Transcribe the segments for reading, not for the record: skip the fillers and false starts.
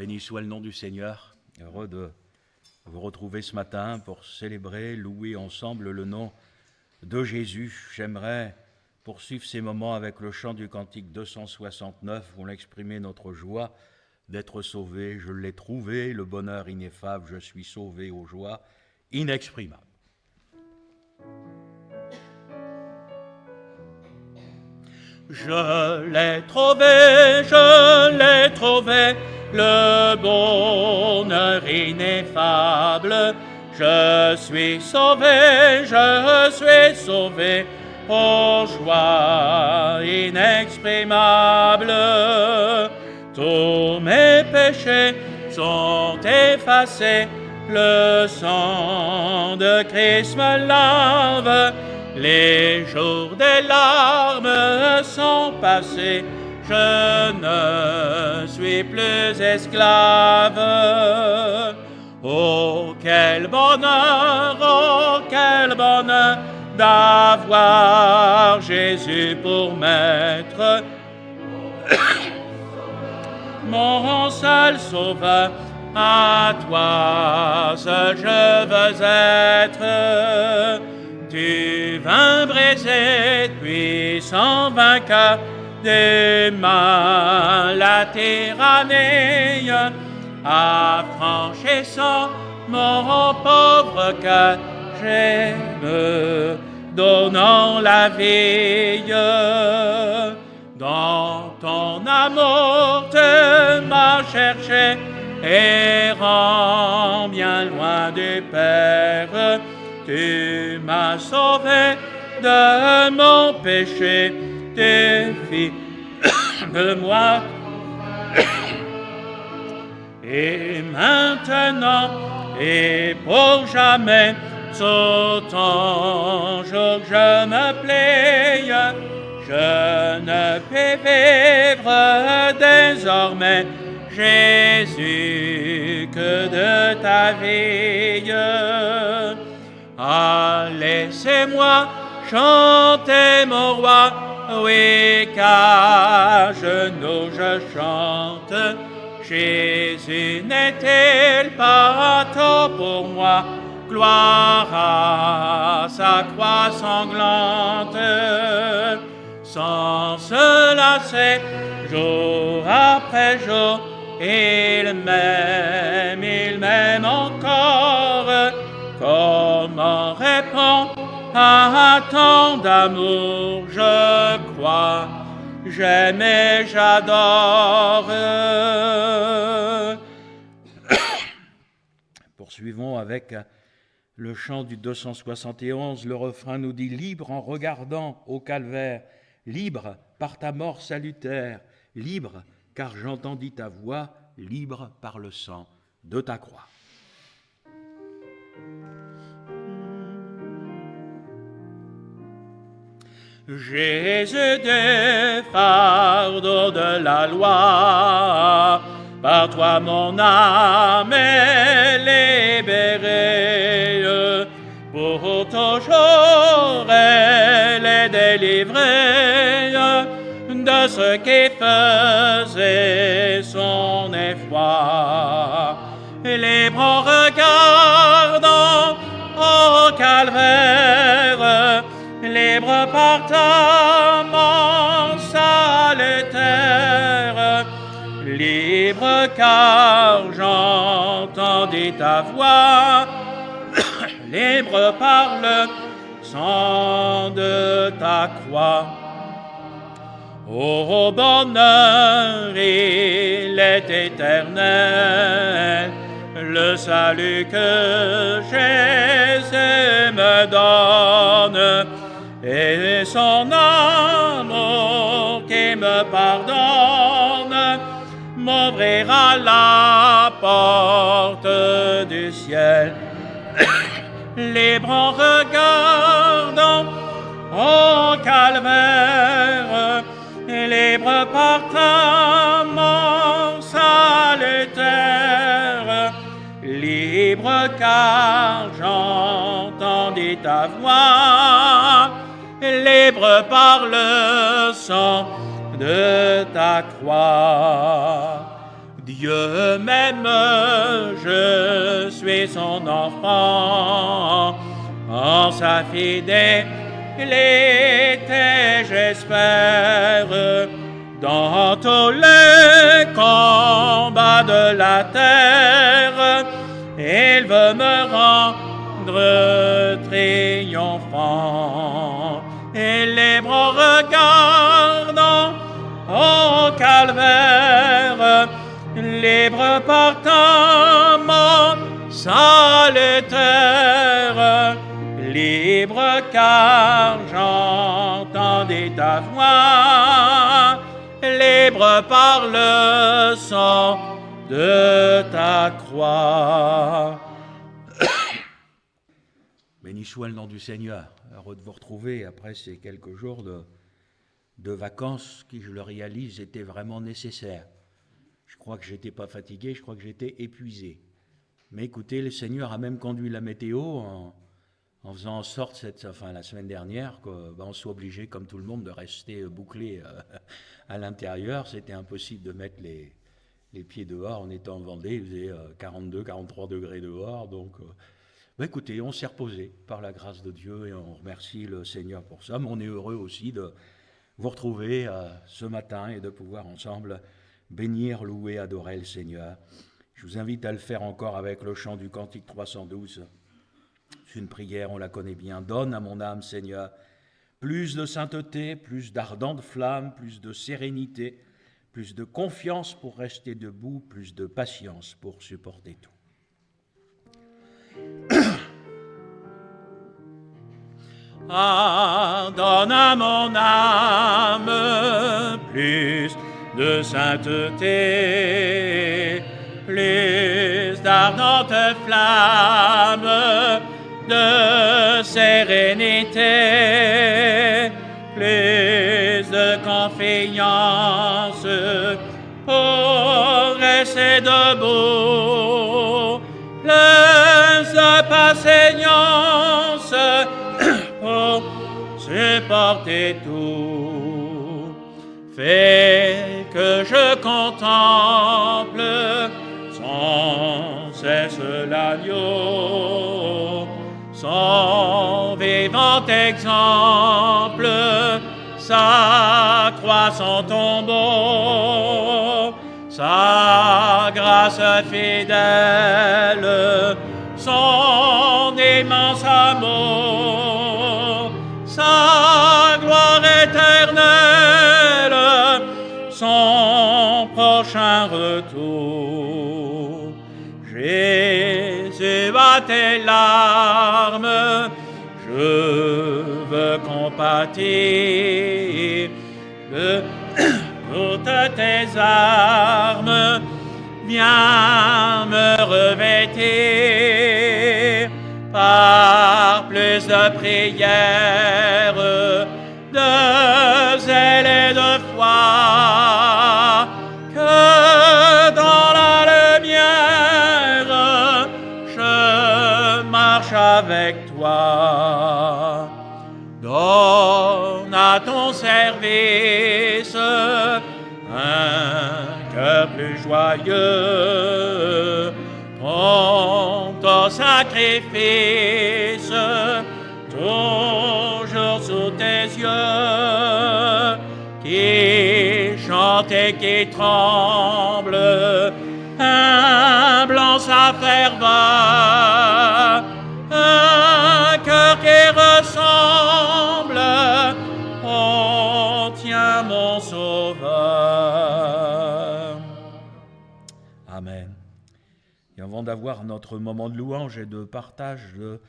Béni soit le nom du Seigneur, heureux de vous retrouver ce matin pour célébrer, louer ensemble le nom de Jésus. J'aimerais poursuivre ces moments avec le chant du cantique 269, où on exprimait notre joie d'être sauvé. Je l'ai trouvé, le bonheur ineffable, je suis sauvé aux joies inexprimables. Je l'ai trouvé, le bonheur ineffable. Je suis sauvé, aux joies inexprimables. Tous mes péchés sont effacés, le sang de Christ me lave. Les jours des larmes sont passés, je ne suis plus esclave. Oh, quel bonheur d'avoir Jésus pour maître, mon seul sauveur. À toi seul je veux être. Tu vins briser, puissant vainqueur des mal, la tyrannie, affranchissant mon pauvre cœur, j'aime, donnant la vie. Dans ton amour tu m'as cherché, errant bien loin du Père. Tu m'as sauvé de mon péché, tu fis de moi. Et maintenant et pour jamais, sous ton joug je me plie. Je ne peux vivre désormais, Jésus, que de ta vie. Ah, laissez-moi chanter mon roi, oui, qu'à genoux je chante. Jésus n'est-il pas tout pour moi? Gloire à sa croix sanglante. Sans se lasser, jour après jour, il m'aime encore. Comment répondre à tant d'amour? Je crois, j'aime et j'adore. Poursuivons avec le chant du 271. Le refrain nous dit « Libre en regardant au calvaire, libre par ta mort salutaire, libre car j'entendis ta voix, libre par le sang de ta croix. » Jésus des fardeaux de la loi, par toi mon âme est libérée, pour toujours elle est délivrée de ce qui faisait son effroi. Libre en regardant au calvaire, libre par ta mort salutaire, libre car j'entendis ta voix, libre par le sang de ta croix. Ô bonheur, il est éternel, le salut que Jésus me donne, et son amour qui me pardonne m'ouvrira la porte du ciel. Libre en regardant au calvaire, libre par ta mort salutaire, libre car j'entendis ta voix, libre par le sang de ta croix. Dieu m'aime, je suis son enfant. En sa fidélité, j'espère, dans tous les combats de la terre, il veut me rendre triomphant. Et libre en regardant au calvaire, libre portant mon salutaire, libre car j'entendais ta voix, libre par le sang de ta croix. Béni soit le nom du Seigneur. Heureux de vous retrouver après ces quelques jours de vacances qui, je le réalise, étaient vraiment nécessaires. Je crois que je n'étais pas fatigué, je crois que j'étais épuisé. Mais écoutez, le Seigneur a même conduit la météo en faisant en sorte, la semaine dernière, qu'on soit obligé, comme tout le monde, de rester bouclé à l'intérieur. C'était impossible de mettre les pieds dehors. On était en Vendée, il faisait 42, 43 degrés dehors. Donc, écoutez, on s'est reposé par la grâce de Dieu et on remercie le Seigneur pour ça. Mais on est heureux aussi de vous retrouver ce matin et de pouvoir ensemble bénir, louer, adorer le Seigneur. Je vous invite à le faire encore avec le chant du Cantique 312. C'est une prière, on la connaît bien. Donne à mon âme, Seigneur, plus de sainteté, plus d'ardente flamme, plus de sérénité, plus de confiance pour rester debout, plus de patience pour supporter tout. Ah, donne à mon âme plus de sainteté, plus d'ardente flamme, de sérénité, plus de confiance pour rester debout, plus de patience pour supporter tout. Fais que je contemple sans cesse l'agneau, son vivant exemple, sa croix, son tombeau, sa grâce fidèle, son immense amour, sa gloire éternelle, son prochain retour. Jésus, à tes larmes, je veux compatir de toutes tes armes, viens me revêtir par plus de prières, de zèle et de foi, que dans la lumière je marche avec toi. Donne à ton service un cœur plus joyeux, prompt au sacrifice, toujours sous tes yeux, qui chante et qui tremble, humble en sa ferveur, un cœur qui ressemble au tien, mon Sauveur. Amen. Et avant d'avoir notre moment de louange et de partage de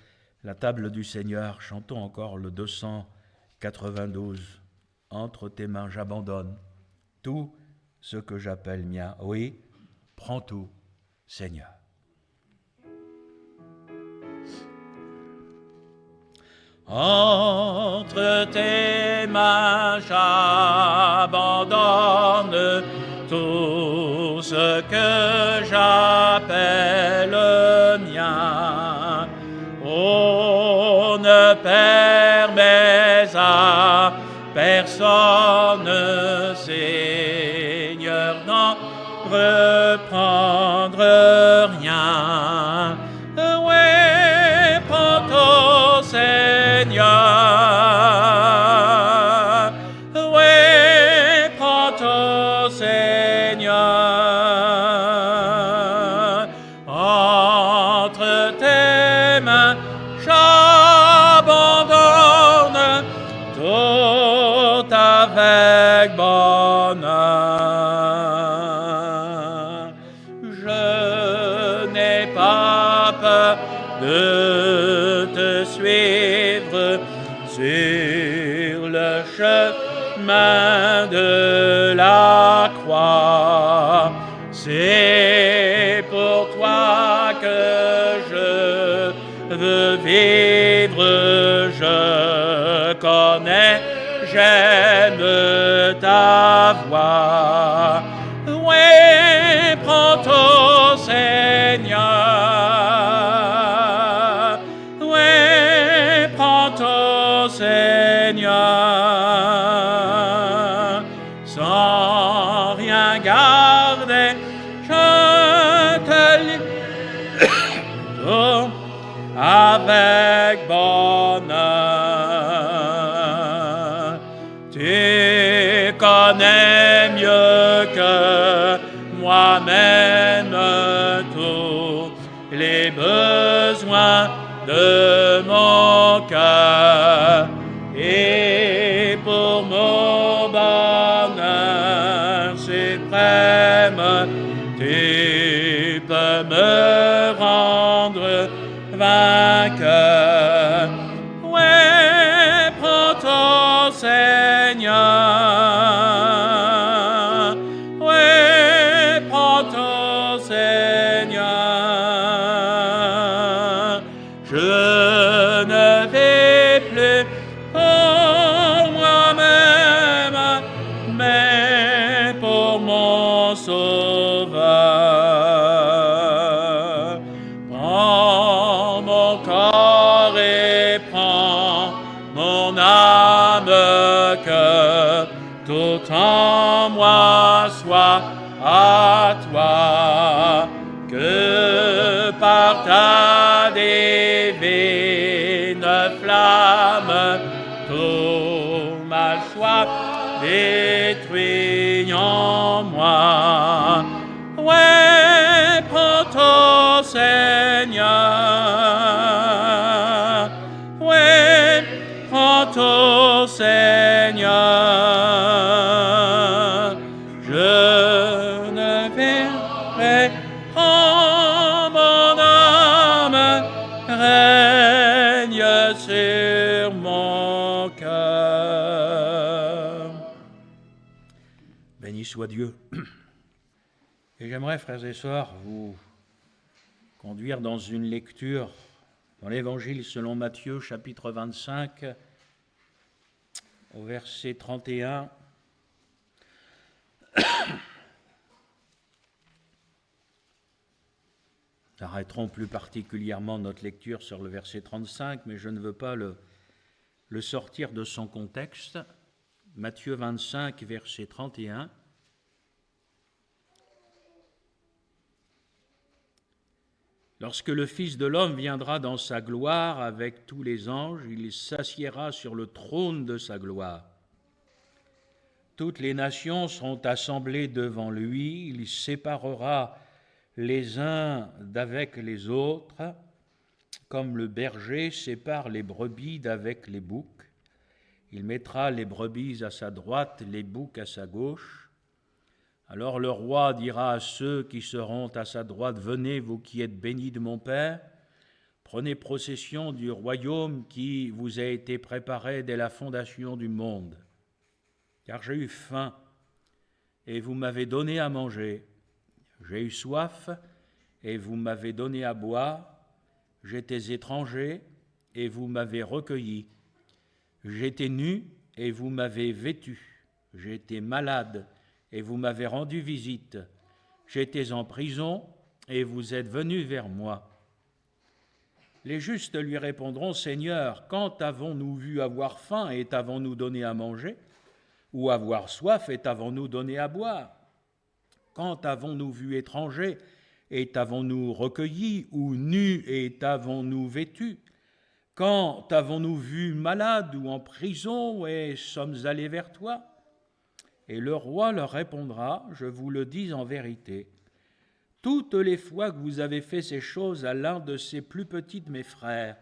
la table du Seigneur, chantons encore le 292. Entre tes mains, j'abandonne tout ce que j'appelle mien. Oui, prends tout, Seigneur. Entre tes mains, j'abandonne tout ce que j'appelle mien. Oh, ne permets à personne, Seigneur, d'en ne prendre rien. Oui, prends ton Seigneur. Oui, prends ton Seigneur. Entre tes mains, j'abandonne tout avec bonheur. Je n'ai pas peur de te suivre sur le chemin de la croix. C'est pour toi que je veux vivre, je connais, j'aime ta voix. Oui, prends ton Seigneur. Oui, prends ton Seigneur. Sans rien garder, je te livre avec bonheur. Tu connais mieux que moi-même tous les besoins de mon cœur. Et pour mon bonheur suprême, tu peux me rendre vainqueur. Ouais, prends ton Seigneur. Ouais, prends ton Seigneur. Je ne vais plus pour moi-même, mais pour mon Sauveur. Prends mon corps et prends mon âme, que tout en moi soit à toi, que par ta divine flamme tout mal soit détruit en moi. Ouais, prends ton Seigneur. Ouais, prends ton Seigneur. Je ne verrai en mon âme, règne sur mon cœur. Béni soit Dieu. Et j'aimerais, frères et sœurs, vous conduire dans une lecture dans l'Évangile selon Matthieu, chapitre 25, au verset 31. Nous arrêterons plus particulièrement notre lecture sur le verset 35, mais je ne veux pas le sortir de son contexte. Matthieu 25, verset 31. Lorsque le Fils de l'homme viendra dans sa gloire avec tous les anges, il s'assiera sur le trône de sa gloire. Toutes les nations seront assemblées devant lui, il séparera les uns d'avec les autres, comme le berger sépare les brebis d'avec les boucs. Il mettra les brebis à sa droite, les boucs à sa gauche. Alors le roi dira à ceux qui seront à sa droite, « Venez, vous qui êtes bénis de mon Père, prenez possession du royaume qui vous a été préparé dès la fondation du monde. Car j'ai eu faim, et vous m'avez donné à manger. J'ai eu soif, et vous m'avez donné à boire. J'étais étranger, et vous m'avez recueilli. J'étais nu, et vous m'avez vêtu. J'étais malade, et vous m'avez rendu visite. J'étais en prison, et vous êtes venus vers moi. » Les justes lui répondront, « Seigneur, quand avons-nous vu avoir faim et t'avons-nous donné à manger, ou avoir soif et t'avons-nous donné à boire ? Quand avons-nous vu étranger et t'avons-nous recueilli, ou nu et t'avons-nous vêtu? Quand avons-nous vu malade ou en prison et sommes allés vers toi? Et le roi leur répondra, je vous le dis en vérité, toutes les fois que vous avez fait ces choses à l'un de ces plus petits de mes frères,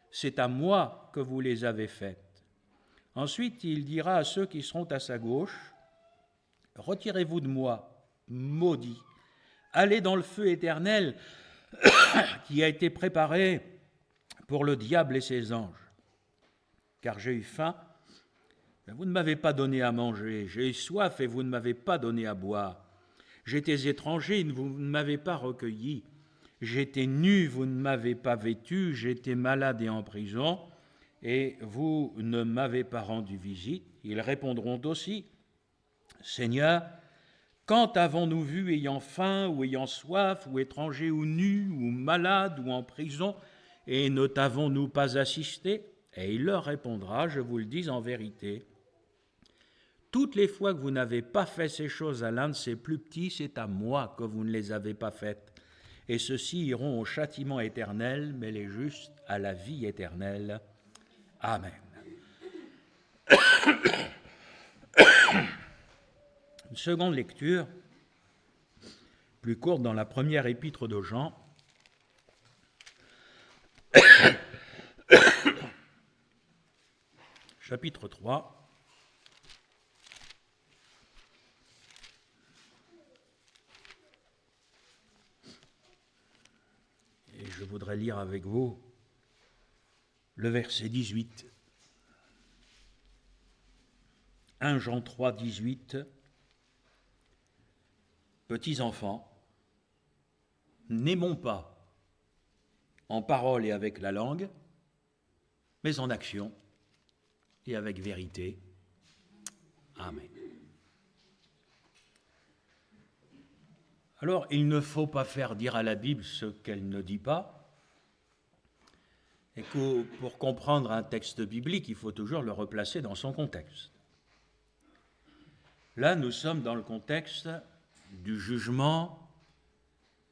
c'est à moi que vous les avez faites. Ensuite, il dira à ceux qui seront à sa gauche, retirez-vous de moi, maudits, allez dans le feu éternel qui a été préparé pour le diable et ses anges. Car j'ai eu faim, mais vous ne m'avez pas donné à manger, j'ai eu soif et vous ne m'avez pas donné à boire. J'étais étranger, vous ne m'avez pas recueilli. J'étais nu, vous ne m'avez pas vêtu. J'étais malade et en prison, et vous ne m'avez pas rendu visite. Ils répondront aussi, Seigneur, quand avons-nous vu ayant faim ou ayant soif, ou étranger ou nu, ou malade ou en prison, et ne t'avons-nous pas assisté? Et il leur répondra, je vous le dis en vérité, toutes les fois que vous n'avez pas fait ces choses à l'un de ces plus petits, c'est à moi que vous ne les avez pas faites. Et ceux-ci iront au châtiment éternel, mais les justes à la vie éternelle. Amen. Une seconde lecture, plus courte dans la première épître de Jean. Chapitre 3. Et je voudrais lire avec vous le verset 18. 1 Jean 3, 18. Petits enfants, n'aimons pas en parole et avec la langue, mais en action et avec vérité. Amen. Alors, il ne faut pas faire dire à la Bible ce qu'elle ne dit pas, et que pour comprendre un texte biblique, il faut toujours le replacer dans son contexte. Là, nous sommes dans le contexte du jugement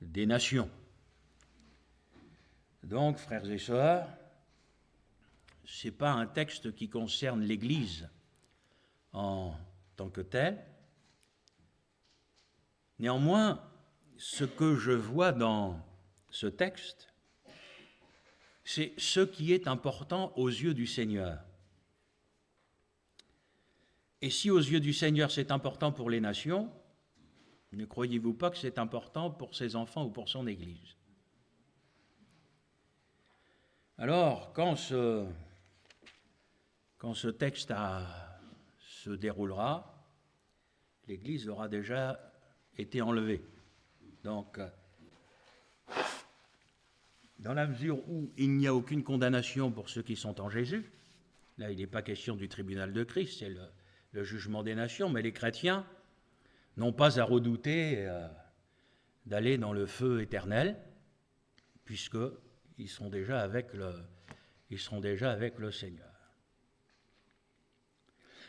des nations. Donc, frères et sœurs, ce n'est pas un texte qui concerne l'Église en tant que telle. Néanmoins, ce que je vois dans ce texte, c'est ce qui est important aux yeux du Seigneur. Et si aux yeux du Seigneur c'est important pour les nations, ne croyez-vous pas que c'est important pour ses enfants ou pour son Église? Alors, quand ce texte se déroulera, l'Église aura déjà été enlevée. Donc, dans la mesure où il n'y a aucune condamnation pour ceux qui sont en Jésus, là il n'est pas question du tribunal de Christ, c'est le jugement des nations, mais les chrétiens n'ont pas à redouter d'aller dans le feu éternel, puisqu'ils seront déjà avec le Seigneur.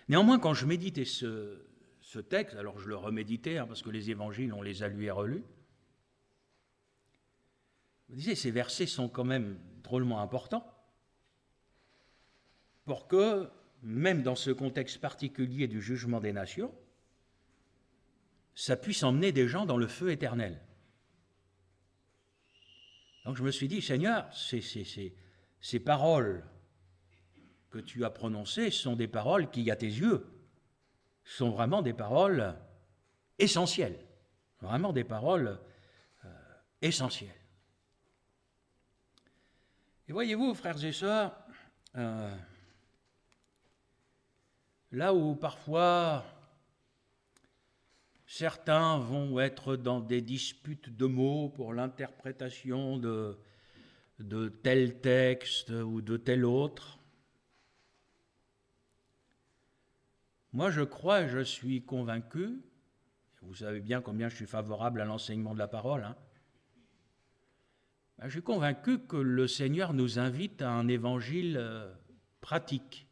Néanmoins, quand je méditais ce texte, alors je le reméditais, parce que les évangiles, on les a lus et relus, je me disais, ces versets sont quand même drôlement importants pour que, même dans ce contexte particulier du jugement des nations, ça puisse emmener des gens dans le feu éternel. Donc je me suis dit, Seigneur, ces paroles que tu as prononcées sont des paroles qui, à tes yeux, sont vraiment des paroles essentielles, vraiment des paroles essentielles. Et voyez-vous, frères et sœurs, là où parfois certains vont être dans des disputes de mots pour l'interprétation de tel texte ou de tel autre, moi je crois et je suis convaincu, vous savez bien combien je suis favorable à l'enseignement de la parole, je suis convaincu que le Seigneur nous invite à un évangile pratique,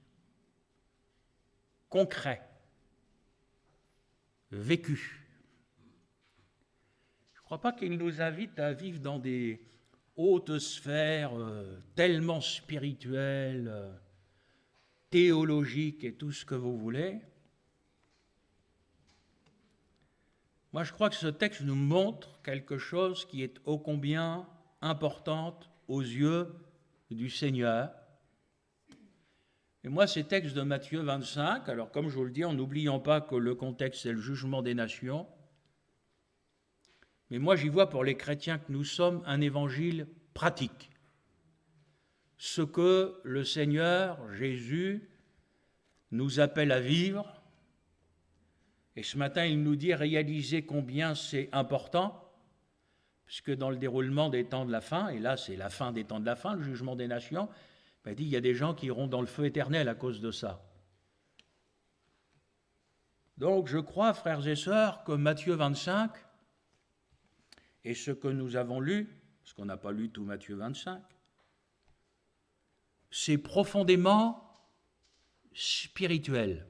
concret, vécu. crois pas qu'il nous invite à vivre dans des hautes sphères tellement spirituelles, théologiques et tout ce que vous voulez. Moi, je crois que ce texte nous montre quelque chose qui est ô combien importante aux yeux du Seigneur. Et moi, ces textes de Matthieu 25, alors comme je vous le dis, en n'oubliant pas que le contexte, c'est le jugement des nations, mais moi, j'y vois pour les chrétiens que nous sommes un évangile pratique. Ce que le Seigneur Jésus nous appelle à vivre. Et ce matin, il nous dit réaliser combien c'est important, puisque dans le déroulement des temps de la fin, et là c'est la fin des temps de la fin, le jugement des nations, il dit il y a des gens qui iront dans le feu éternel à cause de ça. Donc je crois, frères et sœurs, que Matthieu 25, et ce que nous avons lu, parce qu'on n'a pas lu tout Matthieu 25, c'est profondément spirituel.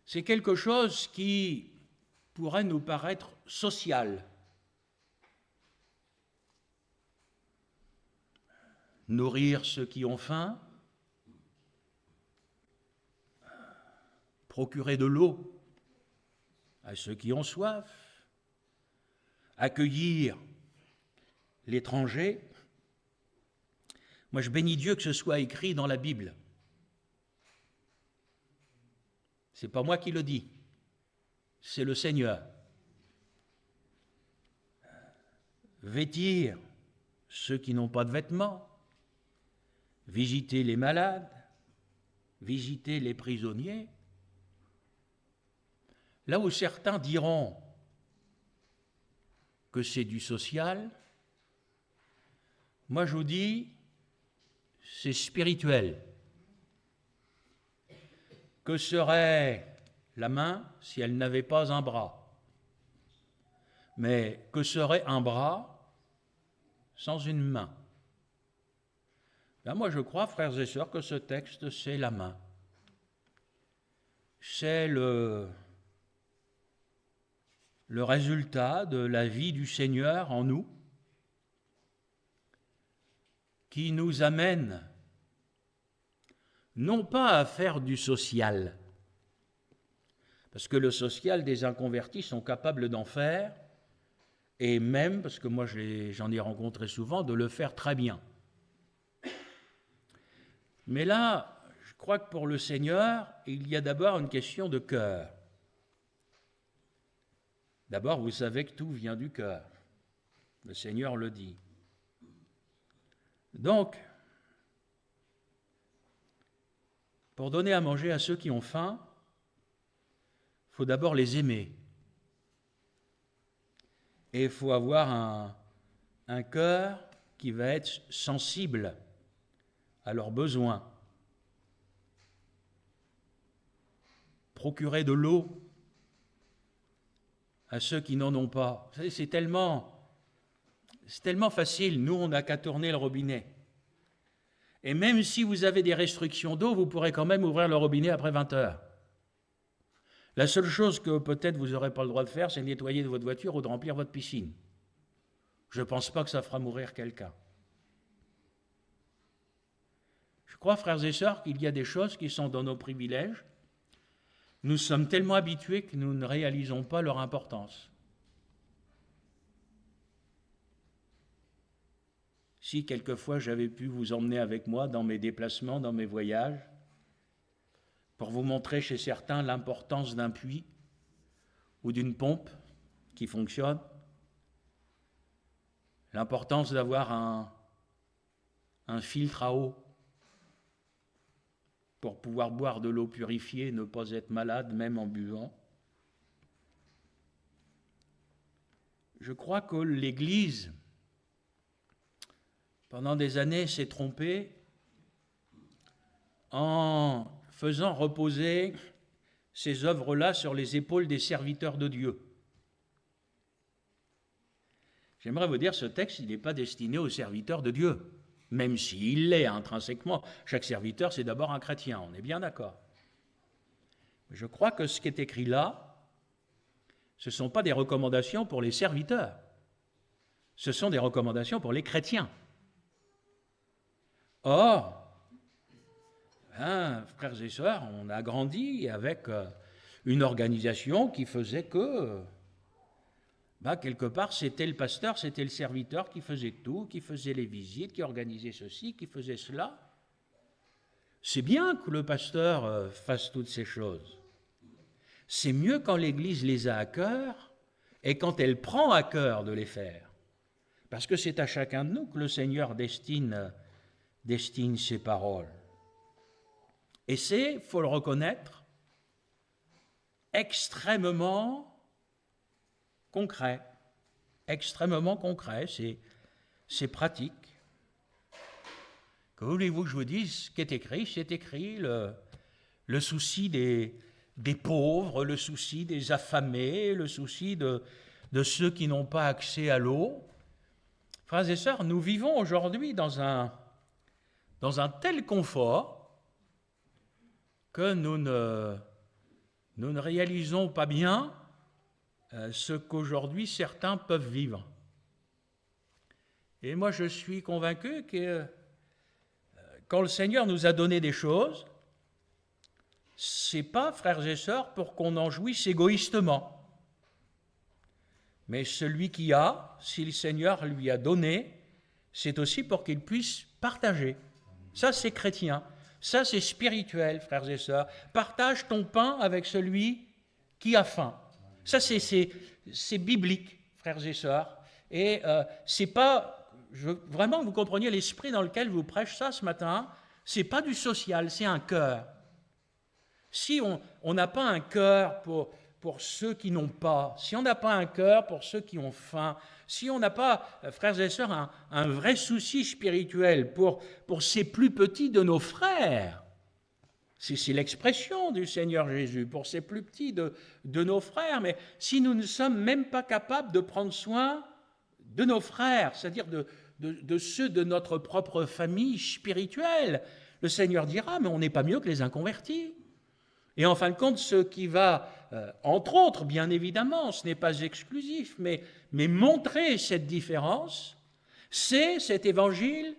C'est quelque chose qui pourrait nous paraître social. Nourrir ceux qui ont faim, procurer de l'eau à ceux qui ont soif, accueillir l'étranger. Moi, je bénis Dieu que ce soit écrit dans la Bible. Ce n'est pas moi qui le dis, c'est le Seigneur. Vêtir ceux qui n'ont pas de vêtements, visiter les malades, visiter les prisonniers. Là où certains diront que c'est du social, moi je vous dis, c'est spirituel. Que serait la main si elle n'avait pas un bras? Mais que serait un bras sans une main? Ben moi je crois, frères et sœurs, que ce texte, c'est la main. C'est le résultat de la vie du Seigneur en nous, qui nous amène non pas à faire du social, parce que le social, des inconvertis sont capables d'en faire, et même, parce que moi j'en ai rencontré souvent, de le faire très bien. Mais là, je crois que pour le Seigneur, il y a d'abord une question de cœur. D'abord, vous savez que tout vient du cœur. Le Seigneur le dit. Donc, pour donner à manger à ceux qui ont faim, il faut d'abord les aimer. Et il faut avoir un cœur qui va être sensible à leurs besoins. Procurer de l'eau à ceux qui n'en ont pas. Vous savez, c'est tellement facile. Nous, on n'a qu'à tourner le robinet. Et même si vous avez des restrictions d'eau, vous pourrez quand même ouvrir le robinet après 20 heures. La seule chose que peut-être vous n'aurez pas le droit de faire, c'est de nettoyer votre voiture ou de remplir votre piscine. Je ne pense pas que ça fera mourir quelqu'un. Je crois, frères et sœurs, qu'il y a des choses qui sont dans nos privilèges. Nous sommes tellement habitués que nous ne réalisons pas leur importance. Si quelquefois j'avais pu vous emmener avec moi dans mes déplacements, dans mes voyages, pour vous montrer chez certains l'importance d'un puits ou d'une pompe qui fonctionne, l'importance d'avoir un filtre à eau pour pouvoir boire de l'eau purifiée et ne pas être malade même en buvant. Je crois que l'Église, pendant des années, s'est trompée en faisant reposer ces œuvres-là sur les épaules des serviteurs de Dieu. J'aimerais vous dire, ce texte, il n'est pas destiné aux serviteurs de Dieu, même s'il l'est intrinsèquement. Chaque serviteur, c'est d'abord un chrétien, on est bien d'accord. Je crois que ce qui est écrit là, Ce ne sont pas des recommandations pour les serviteurs. Ce sont des recommandations pour les chrétiens. Or, frères et sœurs, on a grandi avec une organisation qui faisait que, quelque part, c'était le pasteur, c'était le serviteur qui faisait tout, qui faisait les visites, qui organisait ceci, qui faisait cela. C'est bien que le pasteur fasse toutes ces choses. C'est mieux quand l'Église les a à cœur et quand elle prend à cœur de les faire. Parce que c'est à chacun de nous que le Seigneur destine ses paroles. Et c'est, il faut le reconnaître, extrêmement concret. Extrêmement concret, c'est pratique. Que voulez-vous que je vous dise? Ce qui est écrit, c'est écrit le souci des pauvres, le souci des affamés, le souci de ceux qui n'ont pas accès à l'eau. Frères et sœurs, nous vivons aujourd'hui dans un tel confort que nous ne réalisons pas bien ce qu'aujourd'hui certains peuvent vivre. Et moi, je suis convaincu que quand le Seigneur nous a donné des choses, c'est pas, frères et sœurs, pour qu'on en jouisse égoïstement. Mais celui qui a, si le Seigneur lui a donné, c'est aussi pour qu'il puisse partager. Ça, c'est chrétien. Ça, c'est spirituel, frères et sœurs. Partage ton pain avec celui qui a faim. Ça, c'est biblique, frères et sœurs. Et c'est pas... vraiment, vous compreniez l'esprit dans lequel je vous prêche ça ce matin, c'est pas du social, c'est un cœur. Si on n'a pas un cœur pour ceux qui n'ont pas, si on n'a pas un cœur pour ceux qui ont faim, si on n'a pas, frères et sœurs, un vrai souci spirituel pour ces plus petits de nos frères, c'est l'expression du Seigneur Jésus, pour ces plus petits de nos frères, mais si nous ne sommes même pas capables de prendre soin de nos frères, c'est-à-dire de ceux de notre propre famille spirituelle, le Seigneur dira, mais on n'est pas mieux que les inconvertis. Et en fin de compte, ce qui va, entre autres, bien évidemment, ce n'est pas exclusif, mais montrer cette différence, c'est cet évangile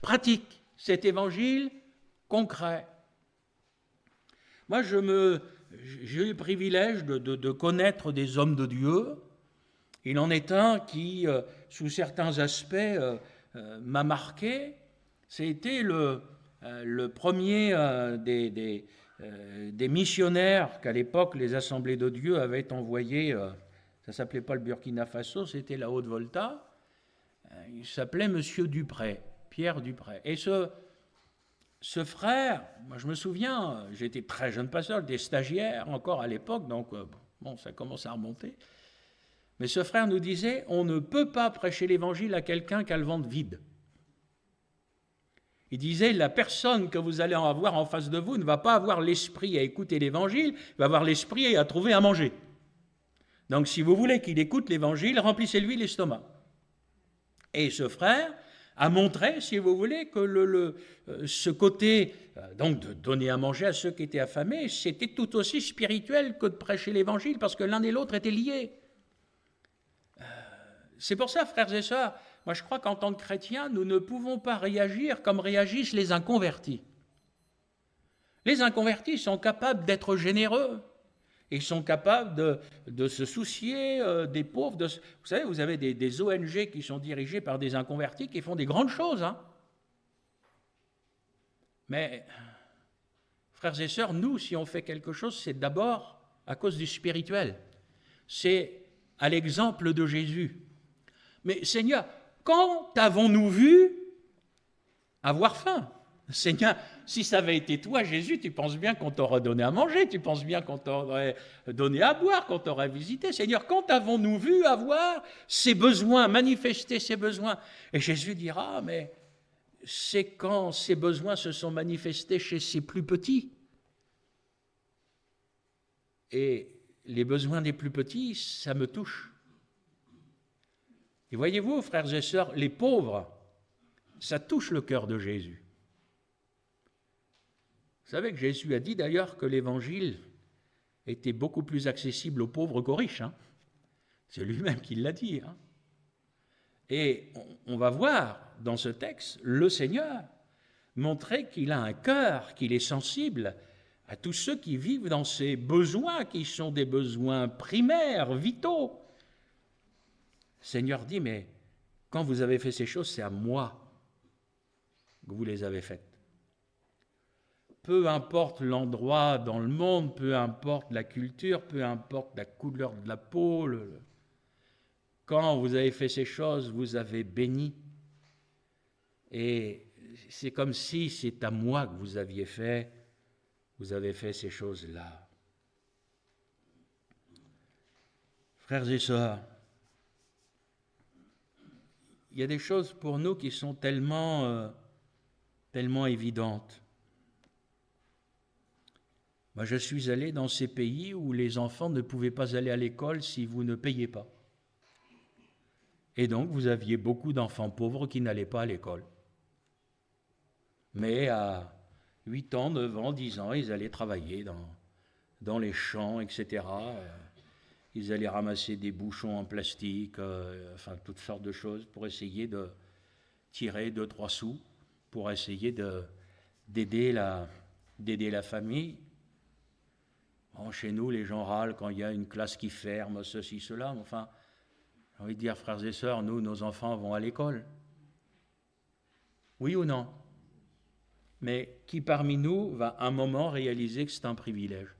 pratique, cet évangile concret. Moi, j'ai eu le privilège de connaître des hommes de Dieu. Il en est un qui, sous certains aspects, m'a marqué. C'était le premier des missionnaires qu'à l'époque les Assemblées de Dieu avaient envoyé. Ça ne s'appelait pas le Burkina Faso, c'était la Haute-Volta. Il s'appelait Monsieur Dupré, Pierre Dupré. Et ce frère, moi je me souviens, j'étais très jeune pasteur, j'étais stagiaire encore à l'époque, donc ça commence à remonter. Mais ce frère nous disait, on ne peut pas prêcher l'évangile à quelqu'un qui a le ventre vide. Il disait, la personne que vous allez avoir en face de vous ne va pas avoir l'esprit à écouter l'évangile, il va avoir l'esprit à trouver à manger. Donc si vous voulez qu'il écoute l'évangile, remplissez-lui l'estomac. Et ce frère a montré, si vous voulez, que ce côté, donc de donner à manger à ceux qui étaient affamés, c'était tout aussi spirituel que de prêcher l'évangile, parce que l'un et l'autre étaient liés. C'est pour ça, frères et sœurs, moi je crois qu'en tant que chrétiens, nous ne pouvons pas réagir comme réagissent les inconvertis. Les inconvertis sont capables d'être généreux. Ils sont capables de se soucier des pauvres. Vous savez, vous avez des ONG qui sont dirigées par des inconvertis qui font des grandes choses. Mais, frères et sœurs, nous, si on fait quelque chose, c'est d'abord à cause du spirituel. C'est à l'exemple de Jésus. Mais Seigneur, quand avons-nous vu avoir faim? Seigneur, si ça avait été toi, Jésus, tu penses bien qu'on t'aurait donné à manger, tu penses bien qu'on t'aurait donné à boire, qu'on t'aurait visité. Seigneur, quand avons-nous vu avoir ces besoins, manifester ces besoins? Et Jésus dira, mais c'est quand ces besoins se sont manifestés chez ces plus petits. Et les besoins des plus petits, ça me touche. Et voyez-vous, frères et sœurs, les pauvres, ça touche le cœur de Jésus. Vous savez que Jésus a dit d'ailleurs que l'évangile était beaucoup plus accessible aux pauvres qu'aux riches. C'est lui-même qui l'a dit. Et on va voir dans ce texte le Seigneur montrer qu'il a un cœur, qu'il est sensible à tous ceux qui vivent dans ces besoins qui sont des besoins primaires, vitaux. Le Seigneur dit, mais quand vous avez fait ces choses, c'est à moi que vous les avez faites. Peu importe l'endroit dans le monde, peu importe la culture, peu importe la couleur de la peau, quand vous avez fait ces choses, vous avez béni. Et c'est comme si c'est à moi que vous avez fait ces choses-là. Frères et sœurs, il y a des choses pour nous qui sont tellement évidentes. Moi, je suis allé dans ces pays où les enfants ne pouvaient pas aller à l'école si vous ne payez pas. Et donc, vous aviez beaucoup d'enfants pauvres qui n'allaient pas à l'école. Mais à 8 ans, 9 ans, 10 ans, ils allaient travailler dans les champs, etc. Ils allaient ramasser des bouchons en plastique, enfin toutes sortes de choses pour essayer de tirer 2-3 sous, pour essayer d'aider la famille. Bon, chez nous, les gens râlent quand il y a une classe qui ferme, ceci, cela. Enfin, j'ai envie de dire, frères et sœurs, nous, nos enfants vont à l'école. Oui ou non? Mais qui parmi nous va un moment réaliser que c'est un privilège?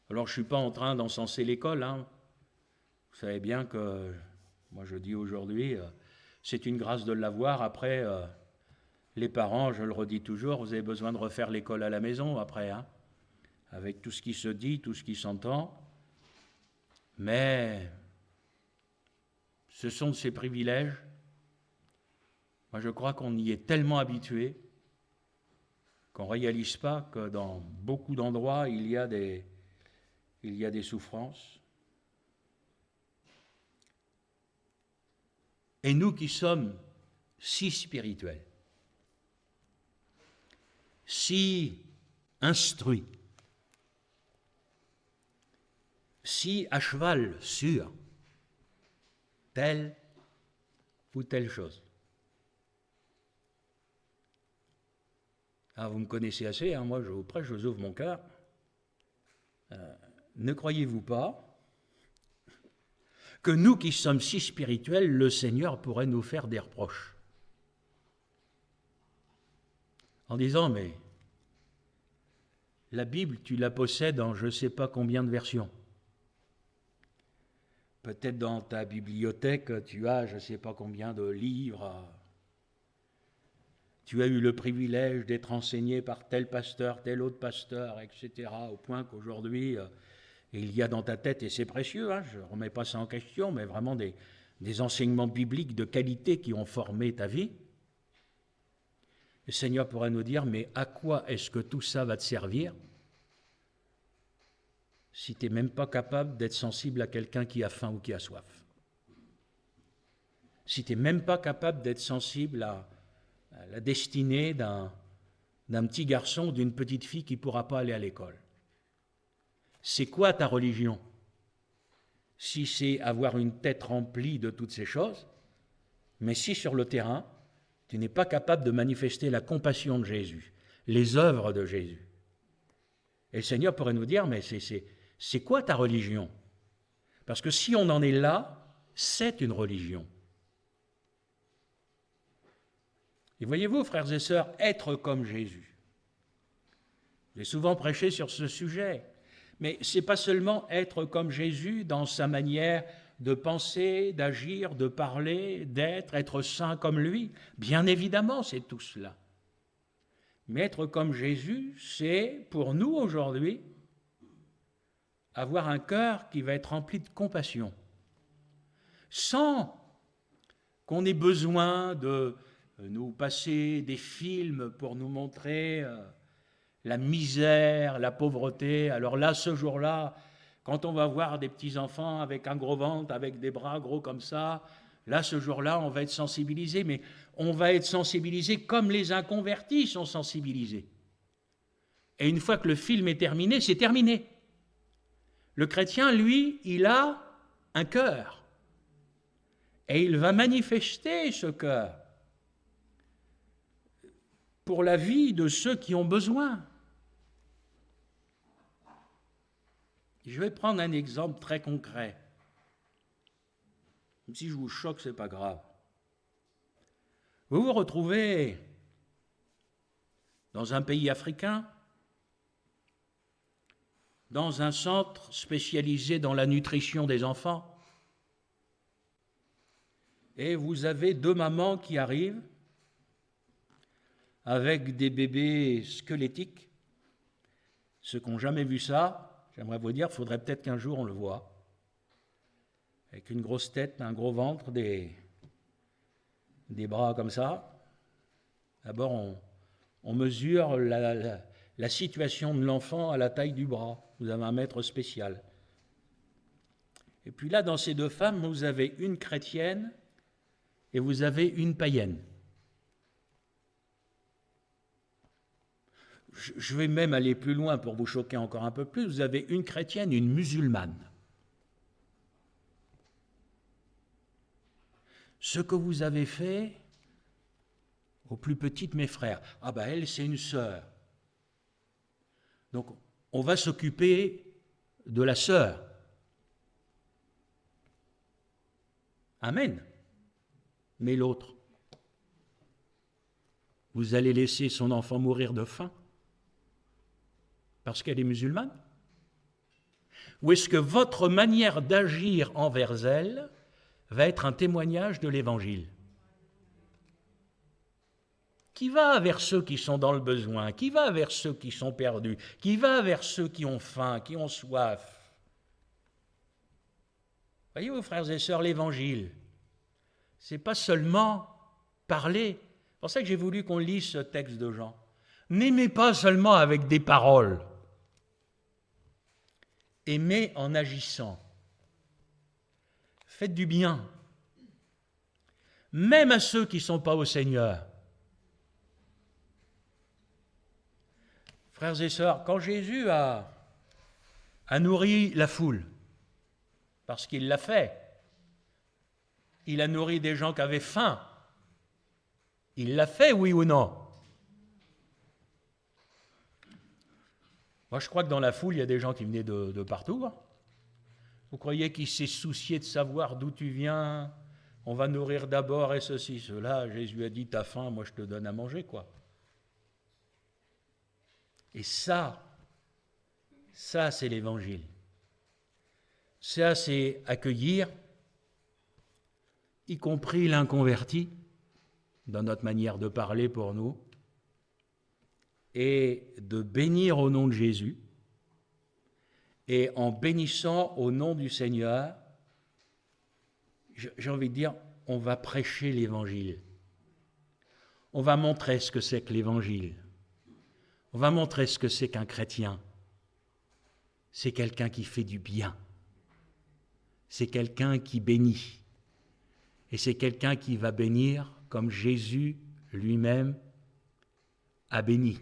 Alors je ne suis pas en train d'encenser l'école. Vous savez bien que, moi je dis aujourd'hui, c'est une grâce de l'avoir. Après, les parents, je le redis toujours, vous avez besoin de refaire l'école à la maison après, avec tout ce qui se dit, tout ce qui s'entend. Mais ce sont de ces privilèges. Moi je crois qu'on y est tellement habitué qu'on ne réalise pas que dans beaucoup d'endroits, il y a des souffrances. Et nous qui sommes si spirituels, si instruits, si à cheval sur telle ou telle chose. Ah, vous me connaissez assez, moi je vous prêche, je vous ouvre mon cœur. Ne croyez-vous pas que nous qui sommes si spirituels, le Seigneur pourrait nous faire des reproches en disant, mais la Bible, tu la possèdes en je ne sais pas combien de versions. Peut-être dans ta bibliothèque, tu as je ne sais pas combien de livres. Tu as eu le privilège d'être enseigné par tel pasteur, tel autre pasteur, etc., au point qu'aujourd'hui, il y a dans ta tête, et c'est précieux, je ne remets pas ça en question, mais vraiment des enseignements bibliques de qualité qui ont formé ta vie. Le Seigneur pourrait nous dire, mais à quoi est-ce que tout ça va te servir si tu n'es même pas capable d'être sensible à quelqu'un qui a faim ou qui a soif? Si tu n'es même pas capable d'être sensible à la destinée d'un petit garçon ou d'une petite fille qui ne pourra pas aller à l'école. C'est quoi ta religion? Si c'est avoir une tête remplie de toutes ces choses, mais si sur le terrain, tu n'es pas capable de manifester la compassion de Jésus, les œuvres de Jésus. Et le Seigneur pourrait nous dire, mais c'est quoi ta religion? Parce que si on en est là, c'est une religion. Et voyez-vous, frères et sœurs, être comme Jésus. J'ai souvent prêché sur ce sujet, mais ce n'est pas seulement être comme Jésus dans sa manière de penser, d'agir, de parler, d'être, être saint comme lui. Bien évidemment, c'est tout cela. Mais être comme Jésus, c'est, pour nous aujourd'hui, avoir un cœur qui va être rempli de compassion, sans qu'on ait besoin de nous passer des films pour nous montrer la misère, la pauvreté. Alors là, ce jour-là, quand on va voir des petits-enfants avec un gros ventre, avec des bras gros comme ça, là, ce jour-là, on va être sensibilisé, mais on va être sensibilisé comme les inconvertis sont sensibilisés. Et une fois que le film est terminé, c'est terminé. Le chrétien, lui, il a un cœur. Et il va manifester ce cœur pour la vie de ceux qui ont besoin. Je vais prendre un exemple très concret. Même si je vous choque, ce n'est pas grave. Vous vous retrouvez dans un pays africain, dans un centre spécialisé dans la nutrition des enfants, et vous avez 2 mamans qui arrivent avec des bébés squelettiques. Ceux qui n'ont jamais vu ça, j'aimerais vous dire, il faudrait peut-être qu'un jour on le voit. Avec une grosse tête, un gros ventre, des bras comme ça. D'abord, on mesure la situation de l'enfant à la taille du bras. Vous avez un mètre spécial. Et puis là, dans ces 2 femmes, vous avez une chrétienne et vous avez une païenne. Je vais même aller plus loin pour vous choquer encore un peu plus. Vous avez une chrétienne et une musulmane. Ce que vous avez fait aux plus petites, mes frères, ah ben elle, c'est une sœur. Donc, on va s'occuper de la sœur. Amen. Mais l'autre, vous allez laisser son enfant mourir de faim parce qu'elle est musulmane? Ou est-ce que votre manière d'agir envers elle va être un témoignage de l'Évangile? Qui va vers ceux qui sont dans le besoin? Qui va vers ceux qui sont perdus? Qui va vers ceux qui ont faim, qui ont soif? Voyez-vous, frères et sœurs, l'Évangile, c'est pas seulement parler. C'est pour ça que j'ai voulu qu'on lise ce texte de Jean. N'aimez pas seulement avec des paroles. Aimez en agissant. Faites du bien. Même à ceux qui ne sont pas au Seigneur. Frères et sœurs, quand Jésus a nourri la foule, parce qu'il l'a fait, il a nourri des gens qui avaient faim. Il l'a fait, oui ou non? Moi, je crois que dans la foule, il y a des gens qui venaient de partout. Vous croyez qu'il s'est soucié de savoir d'où tu viens? On va nourrir d'abord et ceci, cela. Jésus a dit, t'as faim, moi je te donne à manger, quoi. Et ça c'est l'Évangile. Ça, c'est accueillir, y compris l'inconverti, dans notre manière de parler pour nous, et de bénir au nom de Jésus, et en bénissant au nom du Seigneur, j'ai envie de dire, on va prêcher l'Évangile. On va montrer ce que c'est que l'Évangile. On va montrer ce que c'est qu'un chrétien. C'est quelqu'un qui fait du bien. C'est quelqu'un qui bénit. Et c'est quelqu'un qui va bénir comme Jésus lui-même a béni.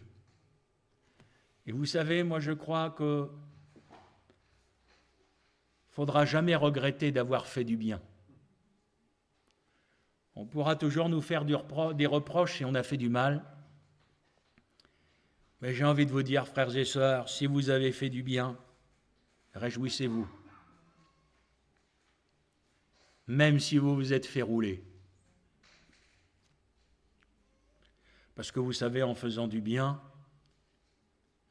Et vous savez, moi je crois que faudra jamais regretter d'avoir fait du bien. On pourra toujours nous faire des reproches si on a fait du mal. Mais j'ai envie de vous dire, frères et sœurs, si vous avez fait du bien, réjouissez-vous. Même si vous vous êtes fait rouler. Parce que vous savez, en faisant du bien,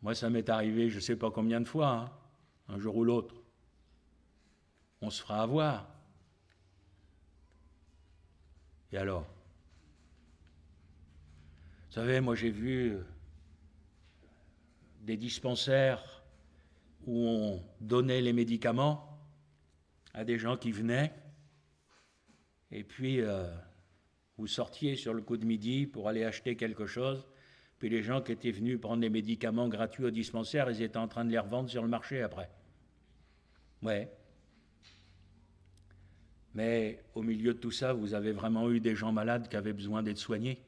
moi ça m'est arrivé je ne sais pas combien de fois, un jour ou l'autre, on se fera avoir. Et alors? Vous savez, moi j'ai vu des dispensaires où on donnait les médicaments à des gens qui venaient, et puis vous sortiez sur le coup de midi pour aller acheter quelque chose, puis les gens qui étaient venus prendre les médicaments gratuits au dispensaire, ils étaient en train de les revendre sur le marché après. Ouais. Mais au milieu de tout ça, vous avez vraiment eu des gens malades qui avaient besoin d'être soignés.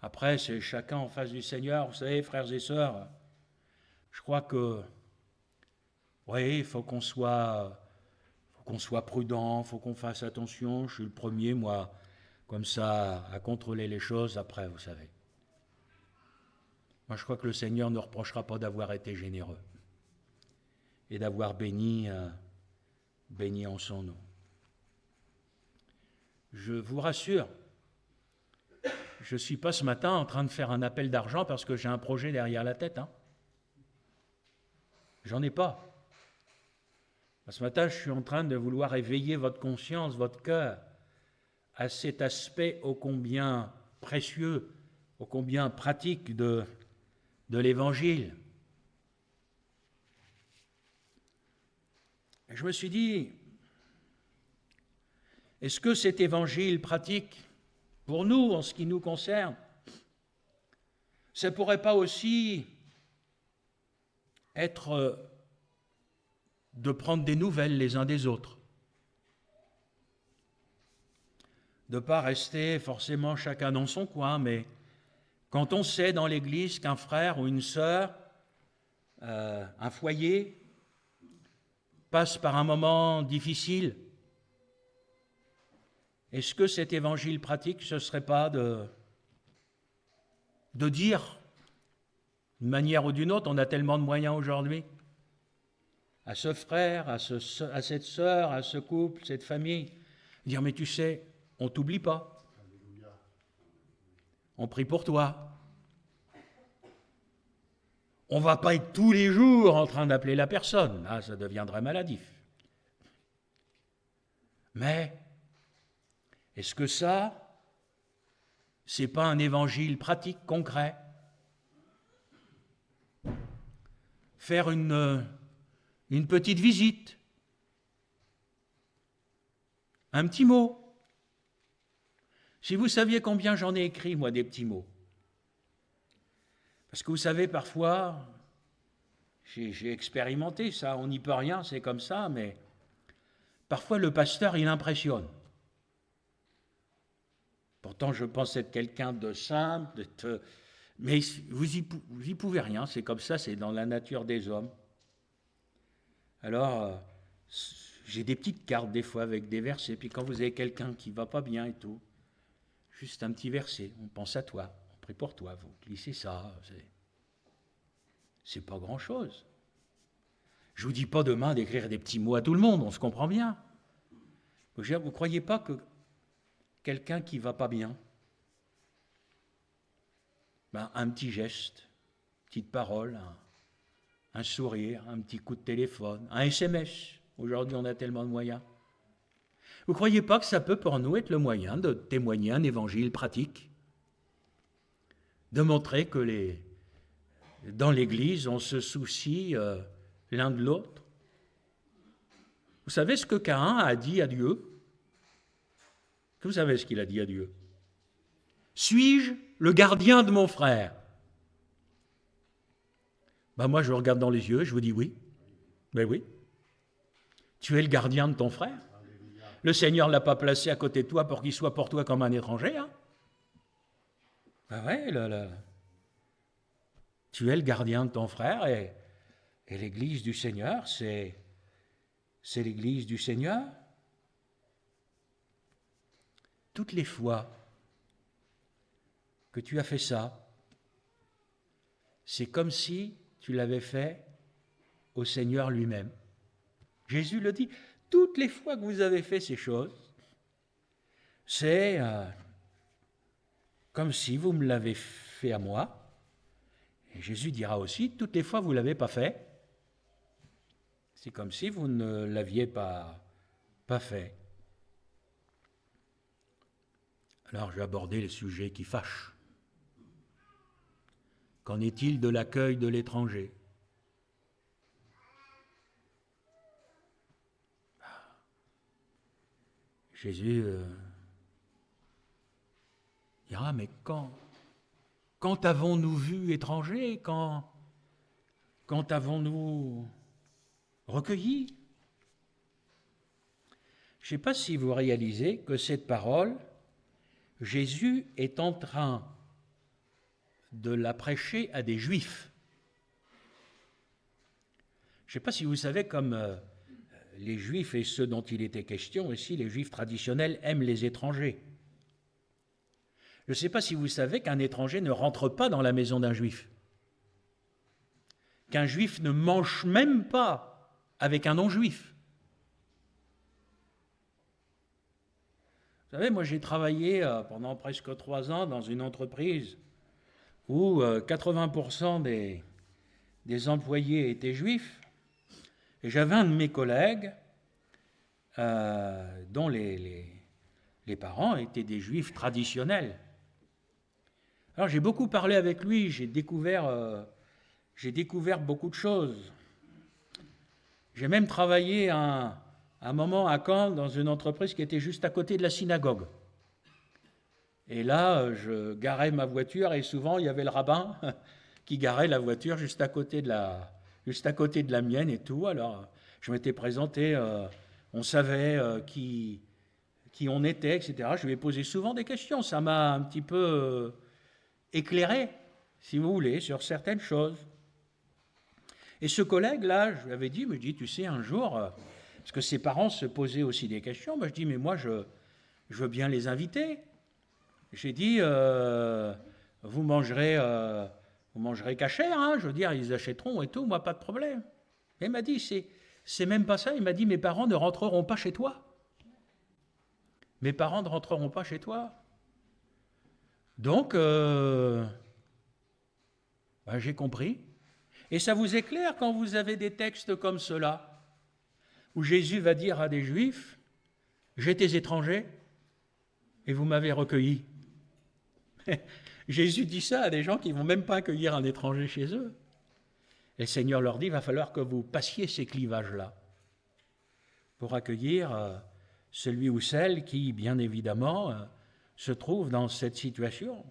Après, c'est chacun en face du Seigneur. Vous savez, frères et sœurs, je crois que, oui, il faut qu'on soit qu'on soit prudent, il faut qu'on fasse attention. Je suis le premier, moi, comme ça, à contrôler les choses après, vous savez. Moi, je crois que le Seigneur ne reprochera pas d'avoir été généreux et d'avoir béni en son nom. Je vous rassure, je ne suis pas ce matin en train de faire un appel d'argent parce que j'ai un projet derrière la tête. J'en ai pas. Ce matin, je suis en train de vouloir éveiller votre conscience, votre cœur, à cet aspect ô combien précieux, ô combien pratique de l'Évangile. Je me suis dit, est-ce que cet Évangile pratique, pour nous, en ce qui nous concerne, ça ne pourrait pas aussi être de prendre des nouvelles les uns des autres, de ne pas rester forcément chacun dans son coin, mais quand on sait dans l'Église qu'un frère ou une sœur, un foyer, passe par un moment difficile, est-ce que cet évangile pratique, ce ne serait pas de dire, d'une manière ou d'une autre, on a tellement de moyens aujourd'hui, à ce frère, à cette sœur, à ce couple, cette famille, dire, mais tu sais, on ne t'oublie pas. On prie pour toi. On ne va pas être tous les jours en train d'appeler la personne. Là, ça deviendrait maladif. Mais, est-ce que ça, c'est pas un évangile pratique, concret? Faire une petite visite, un petit mot. Si vous saviez combien j'en ai écrit, moi, des petits mots. Parce que vous savez, parfois, j'ai expérimenté ça, on n'y peut rien, c'est comme ça, mais parfois le pasteur, il impressionne. Pourtant, je pense être quelqu'un de simple, mais vous y pouvez rien, c'est comme ça, c'est dans la nature des hommes. Alors, j'ai des petites cartes des fois avec des versets, puis quand vous avez quelqu'un qui ne va pas bien et tout, juste un petit verset, on pense à toi, on prie pour toi, vous glissez ça, c'est pas grand-chose. Je ne vous dis pas demain d'écrire des petits mots à tout le monde, on se comprend bien. Vous ne croyez pas que quelqu'un qui ne va pas bien, un petit geste, une petite parole, un sourire, un petit coup de téléphone, un SMS, aujourd'hui on a tellement de moyens. Vous ne croyez pas que ça peut pour nous être le moyen de témoigner un évangile pratique, de montrer que dans l'Église on se soucie l'un de l'autre? Vous savez ce que Caïn a dit à Dieu? Vous savez ce qu'il a dit à Dieu? Suis-je le gardien de mon frère? Moi, je le regarde dans les yeux, je vous dis oui. Mais oui. Tu es le gardien de ton frère. Le Seigneur ne l'a pas placé à côté de toi pour qu'il soit pour toi comme un étranger. Tu es le gardien de ton frère et l'Église du Seigneur, c'est l'Église du Seigneur. Toutes les fois que tu as fait ça, c'est comme si tu l'avais fait au Seigneur lui-même. Jésus le dit, toutes les fois que vous avez fait ces choses, c'est comme si vous me l'avez fait à moi. Et Jésus dira aussi, toutes les fois que vous ne l'avez pas fait, c'est comme si vous ne l'aviez pas fait. Alors j'ai abordé les sujets qui fâchent. Qu'en est-il de l'accueil de l'étranger? Jésus dira, mais quand avons-nous vu étranger? Quand avons-nous recueilli? Je ne sais pas si vous réalisez que cette parole, Jésus est en train de la prêcher à des Juifs. Je ne sais pas si vous savez, comme les Juifs et ceux dont il était question aussi, les Juifs traditionnels, aiment les étrangers. Je ne sais pas si vous savez qu'un étranger ne rentre pas dans la maison d'un Juif. Qu'un Juif ne mange même pas avec un non-Juif. Vous savez, moi j'ai travaillé pendant presque 3 ans dans une entreprise où 80% des employés étaient juifs. Et j'avais un de mes collègues dont les parents étaient des juifs traditionnels. Alors j'ai beaucoup parlé avec lui, j'ai découvert beaucoup de choses. J'ai même travaillé un moment à Caen dans une entreprise qui était juste à côté de la synagogue. Et là, je garais ma voiture et souvent il y avait le rabbin qui garait la voiture juste à côté de la mienne et tout. Alors je m'étais présenté, on savait qui on était, etc. Je lui ai posé souvent des questions. Ça m'a un petit peu éclairé, si vous voulez, sur certaines choses. Et ce collègue-là, je lui avais dit, tu sais, un jour, parce que ses parents se posaient aussi des questions, je dis, mais moi, je veux bien les inviter. J'ai dit, vous mangerez cachère, hein, je veux dire, ils achèteront et tout, moi, pas de problème. Et il m'a dit, c'est même pas ça, il m'a dit, mes parents ne rentreront pas chez toi. Mes parents ne rentreront pas chez toi. Donc, j'ai compris. Et ça vous éclaire quand vous avez des textes comme cela, où Jésus va dire à des Juifs, j'étais étranger et vous m'avez recueilli. Jésus dit ça à des gens qui ne vont même pas accueillir un étranger chez eux. Et le Seigneur leur dit, il va falloir que vous passiez ces clivages-là pour accueillir celui ou celle qui, bien évidemment, se trouve dans cette situation.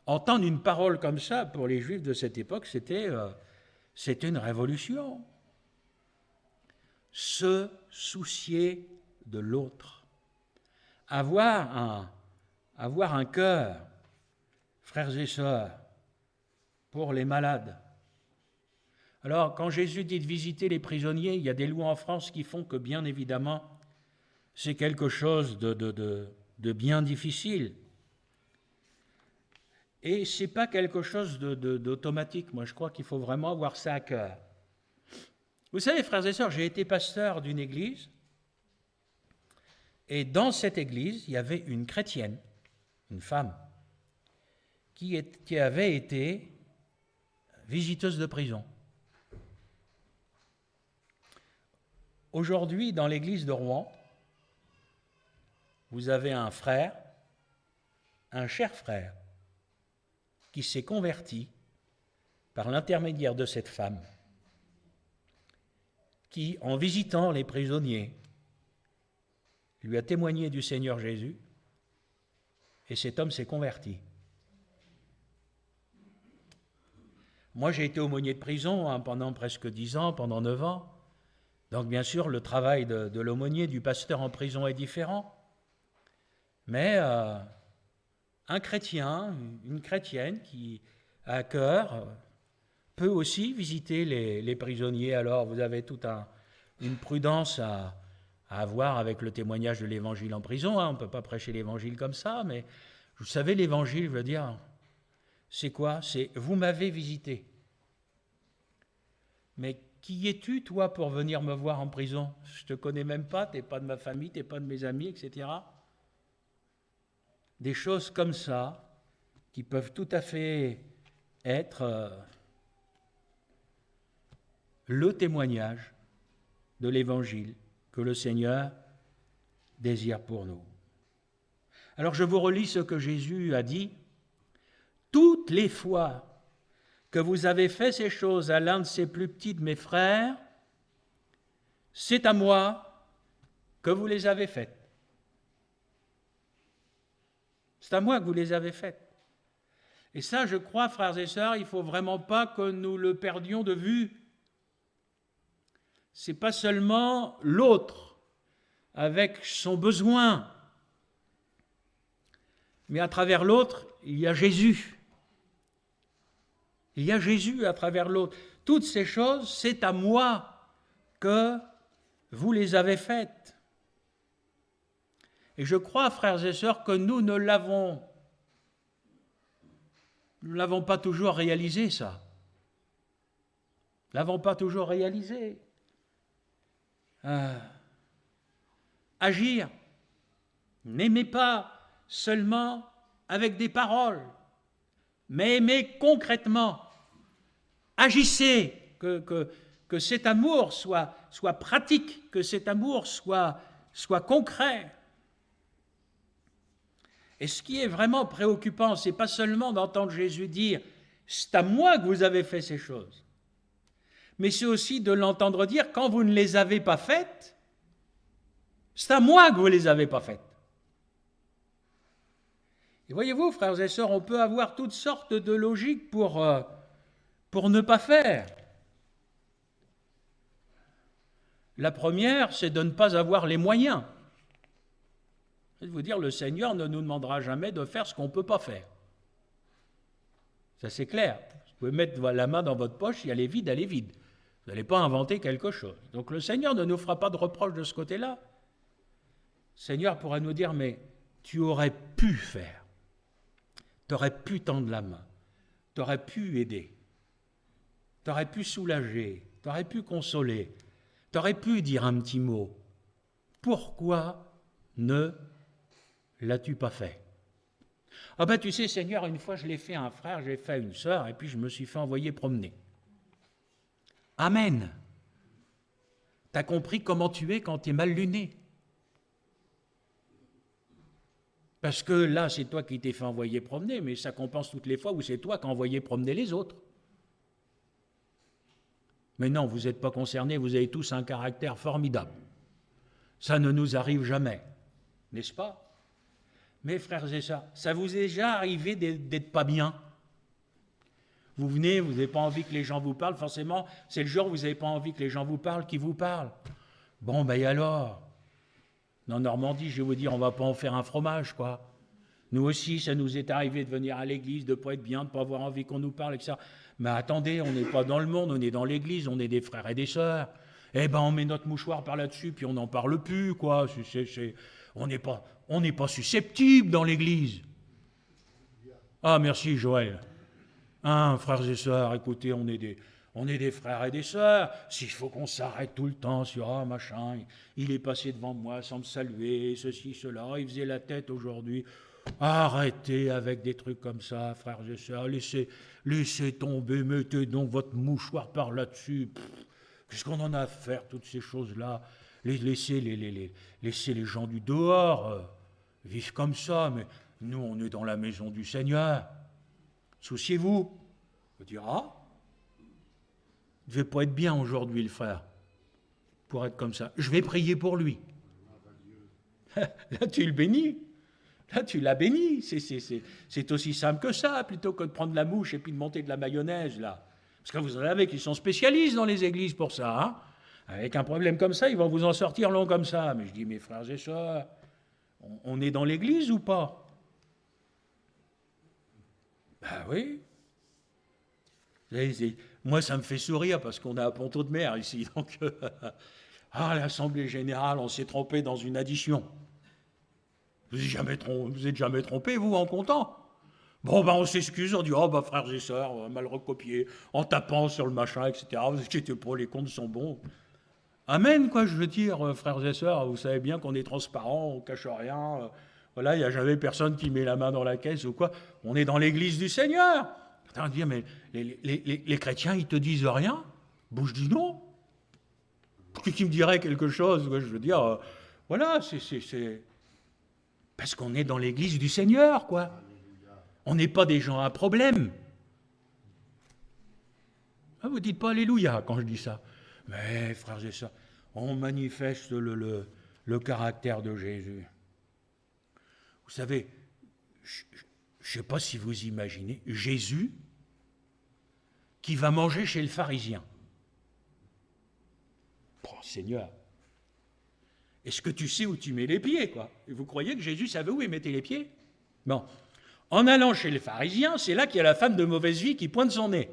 Entendre une parole comme ça, pour les Juifs de cette époque, c'était une révolution. Se soucier de l'autre. Avoir un cœur, frères et sœurs, pour les malades. Alors, quand Jésus dit de visiter les prisonniers, il y a des lois en France qui font que, bien évidemment, c'est quelque chose de bien difficile. Et ce n'est pas quelque chose d'automatique. Moi, je crois qu'il faut vraiment avoir ça à cœur. Vous savez, frères et sœurs, j'ai été pasteur d'une église, et dans cette église, il y avait une chrétienne, une femme, qui avait été visiteuse de prison. Aujourd'hui, dans l'église de Rouen, vous avez un frère, un cher frère, qui s'est converti par l'intermédiaire de cette femme, qui, en visitant les prisonniers, lui a témoigné du Seigneur Jésus, et cet homme s'est converti. Moi, j'ai été aumônier de prison pendant presque 10 ans, pendant 9 ans. Donc, bien sûr, le travail de l'aumônier, du pasteur en prison est différent. Mais un chrétien, une chrétienne qui a à cœur peut aussi visiter les prisonniers. Alors, vous avez toute une prudence à avoir avec le témoignage de l'évangile en prison. On ne peut pas prêcher l'évangile comme ça, mais vous savez, l'évangile veut dire, c'est quoi? C'est « vous m'avez visité ». Mais qui es-tu, toi, pour venir me voir en prison? Je ne te connais même pas, tu n'es pas de ma famille, tu n'es pas de mes amis, etc. Des choses comme ça qui peuvent tout à fait être le témoignage de l'évangile que le Seigneur désire pour nous. Alors je vous relis ce que Jésus a dit. Toutes les fois que vous avez fait ces choses à l'un de ces plus petits de mes frères, c'est à moi que vous les avez faites. C'est à moi que vous les avez faites. Et ça, je crois, frères et sœurs, il ne faut vraiment pas que nous le perdions de vue. Ce n'est pas seulement l'autre avec son besoin, mais à travers l'autre, il y a Jésus. Il y a Jésus à travers l'autre. Toutes ces choses, c'est à moi que vous les avez faites. Et je crois, frères et sœurs, que nous ne l'avons pas toujours réalisé, ça. Nous ne l'avons pas toujours réalisé. Agir. N'aimez pas seulement avec des paroles, mais aimez concrètement. Agissez, que cet amour soit pratique, que cet amour soit concret. Et ce qui est vraiment préoccupant, ce n'est pas seulement d'entendre Jésus dire « c'est à moi que vous avez fait ces choses », mais c'est aussi de l'entendre dire « quand vous ne les avez pas faites, c'est à moi que vous ne les avez pas faites ». Et voyez-vous, frères et sœurs, on peut avoir toutes sortes de logiques pour ne pas faire. La première, c'est de ne pas avoir les moyens. C'est de vous dire, le Seigneur ne nous demandera jamais de faire ce qu'on ne peut pas faire. Ça, c'est clair. Vous pouvez mettre la main dans votre poche, si elle est vide, elle est vide. Vous n'allez pas inventer quelque chose. Donc le Seigneur ne nous fera pas de reproche de ce côté-là. Le Seigneur pourra nous dire, mais tu aurais pu faire. Tu aurais pu tendre la main. Tu aurais pu aider. Tu aurais pu soulager. Tu aurais pu consoler. Tu aurais pu dire un petit mot. Pourquoi ne l'as-tu pas fait? Ah ben tu sais, Seigneur, une fois je l'ai fait à un frère, je l'ai fait à une sœur, et puis je me suis fait envoyer promener. Amen. Tu as compris comment tu es quand tu es mal luné. Parce que là, c'est toi qui t'es fait envoyer promener, mais ça compense toutes les fois où c'est toi qui as envoyé promener les autres. Mais non, vous n'êtes pas concernés, vous avez tous un caractère formidable. Ça ne nous arrive jamais, n'est-ce pas? Mais frères et sœurs, ça vous est déjà arrivé d'être pas bien? Vous venez, vous n'avez pas envie que les gens vous parlent, forcément, c'est le jour où vous n'avez pas envie que les gens vous parlent, qui vous parlent. Bon, ben et alors? En Normandie, je vais vous dire, on ne va pas en faire un fromage, quoi. Nous aussi, ça nous est arrivé de venir à l'église, de ne pas être bien, de ne pas avoir envie qu'on nous parle, etc. Mais attendez, on n'est pas dans le monde, on est dans l'église, on est des frères et des sœurs. Eh ben, on met notre mouchoir par là-dessus, puis on n'en parle plus, quoi. On n'est pas susceptible dans l'église. Ah, merci, Joël. Hein, frères et sœurs, écoutez, on est des frères et des sœurs. S'il faut qu'on s'arrête tout le temps sur « ah, machin, il est passé devant moi sans me saluer, ceci, cela, il faisait la tête aujourd'hui ». Arrêtez avec des trucs comme ça, frères et sœurs. Laissez tomber, mettez donc votre mouchoir par là-dessus. Qu'est-ce qu'on en a à faire, toutes ces choses-là? Laissez les gens du dehors vivre comme ça. Mais nous, on est dans la maison du Seigneur. Souciez-vous. On dira, il ne devait pas être bien aujourd'hui, le frère, pour être comme ça. Je vais prier pour lui. Là, tu le bénis. Là, tu l'as béni. C'est aussi simple que ça, plutôt que de prendre la mouche et puis de monter de la mayonnaise, là. Parce que vous en avez qui sont spécialistes dans les églises pour ça. Hein. Avec un problème comme ça, ils vont vous en sortir long comme ça. Mais je dis, mes frères et sœurs, on est dans l'église ou pas? Ben oui. Moi, ça me fait sourire parce qu'on est à Ponto de Mer ici. Donc, l'Assemblée générale, on s'est trompé dans une addition. Vous êtes jamais trompé, vous, en comptant? Bon, on s'excuse, on dit, frères et sœurs, on a mal recopié, en tapant sur le machin, etc. Vous inquiétez pas, les comptes sont bons. Amen, quoi, je veux dire, frères et sœurs, vous savez bien qu'on est transparent, on cache rien. Voilà, il n'y a jamais personne qui met la main dans la caisse ou quoi. On est dans l'église du Seigneur. Attends, dire, mais les chrétiens, ils te disent rien? Bon, je dis non. Qui me dirait quelque chose? Je veux dire, voilà, c'est... Parce qu'on est dans l'église du Seigneur, quoi. On n'est pas des gens à problème. Vous ne dites pas Alléluia quand je dis ça. Mais, frères et sœurs, on manifeste le caractère de Jésus. Vous savez, je ne sais pas si vous imaginez, Jésus qui va manger chez le pharisien. Oh, Seigneur, est-ce que tu sais où tu mets les pieds, quoi? Et vous croyez que Jésus savait où il mettait les pieds? Bon. En allant chez les pharisiens, c'est là qu'il y a la femme de mauvaise vie qui pointe son nez.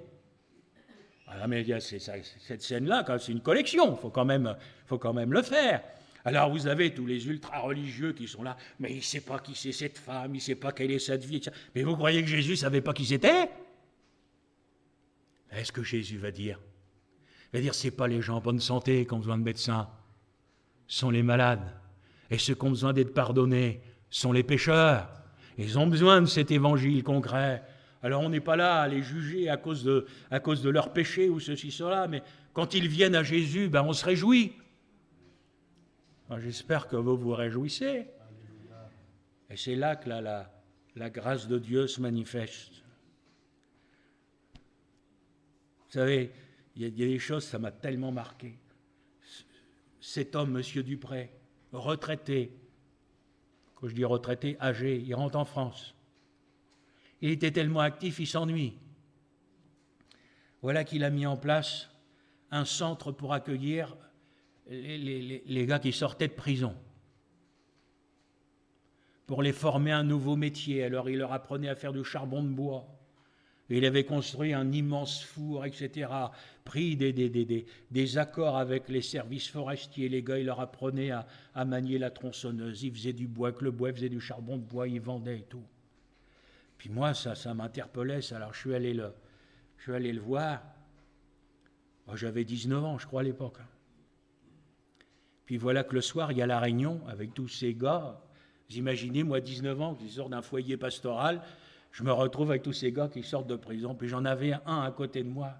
Ah, mais cette scène-là, c'est une collection, faut quand même le faire. Alors vous avez tous les ultra-religieux qui sont là, mais il ne sait pas qui c'est cette femme, il ne sait pas quelle est cette vie. Mais vous croyez que Jésus ne savait pas qui c'était? Est-ce que Jésus va dire? Il va dire, ce n'est pas les gens en bonne santé qui ont besoin de médecins, ce sont les malades. Et ceux qui ont besoin d'être pardonnés sont les pécheurs. Ils ont besoin de cet évangile concret. Alors on n'est pas là à les juger à cause de leurs péchés ou ceci, cela, mais quand ils viennent à Jésus, on se réjouit. Alors, j'espère que vous vous réjouissez. Et c'est là que la grâce de Dieu se manifeste. Vous savez, il y a des choses, ça m'a tellement marqué. Cet homme, M. Dupré, retraité, quand je dis retraité, âgé, il rentre en France. Il était tellement actif, il s'ennuie. Voilà qu'il a mis en place un centre pour accueillir les gars qui sortaient de prison, pour les former à un nouveau métier. Alors il leur apprenait à faire du charbon de bois. Et il avait construit un immense four, etc., pris des accords avec les services forestiers. Les gars, il leur apprenait à manier la tronçonneuse. Ils faisaient du bois, avec le bois, ils faisaient du charbon de bois, ils vendaient et tout. Puis moi, ça m'interpellait, ça. Alors je suis allé le voir. Moi, j'avais 19 ans, je crois, à l'époque. Puis voilà que le soir, il y a la réunion avec tous ces gars. Vous imaginez, moi, 19 ans, qui sors d'un foyer pastoral, je me retrouve avec tous ces gars qui sortent de prison. Puis j'en avais un à côté de moi.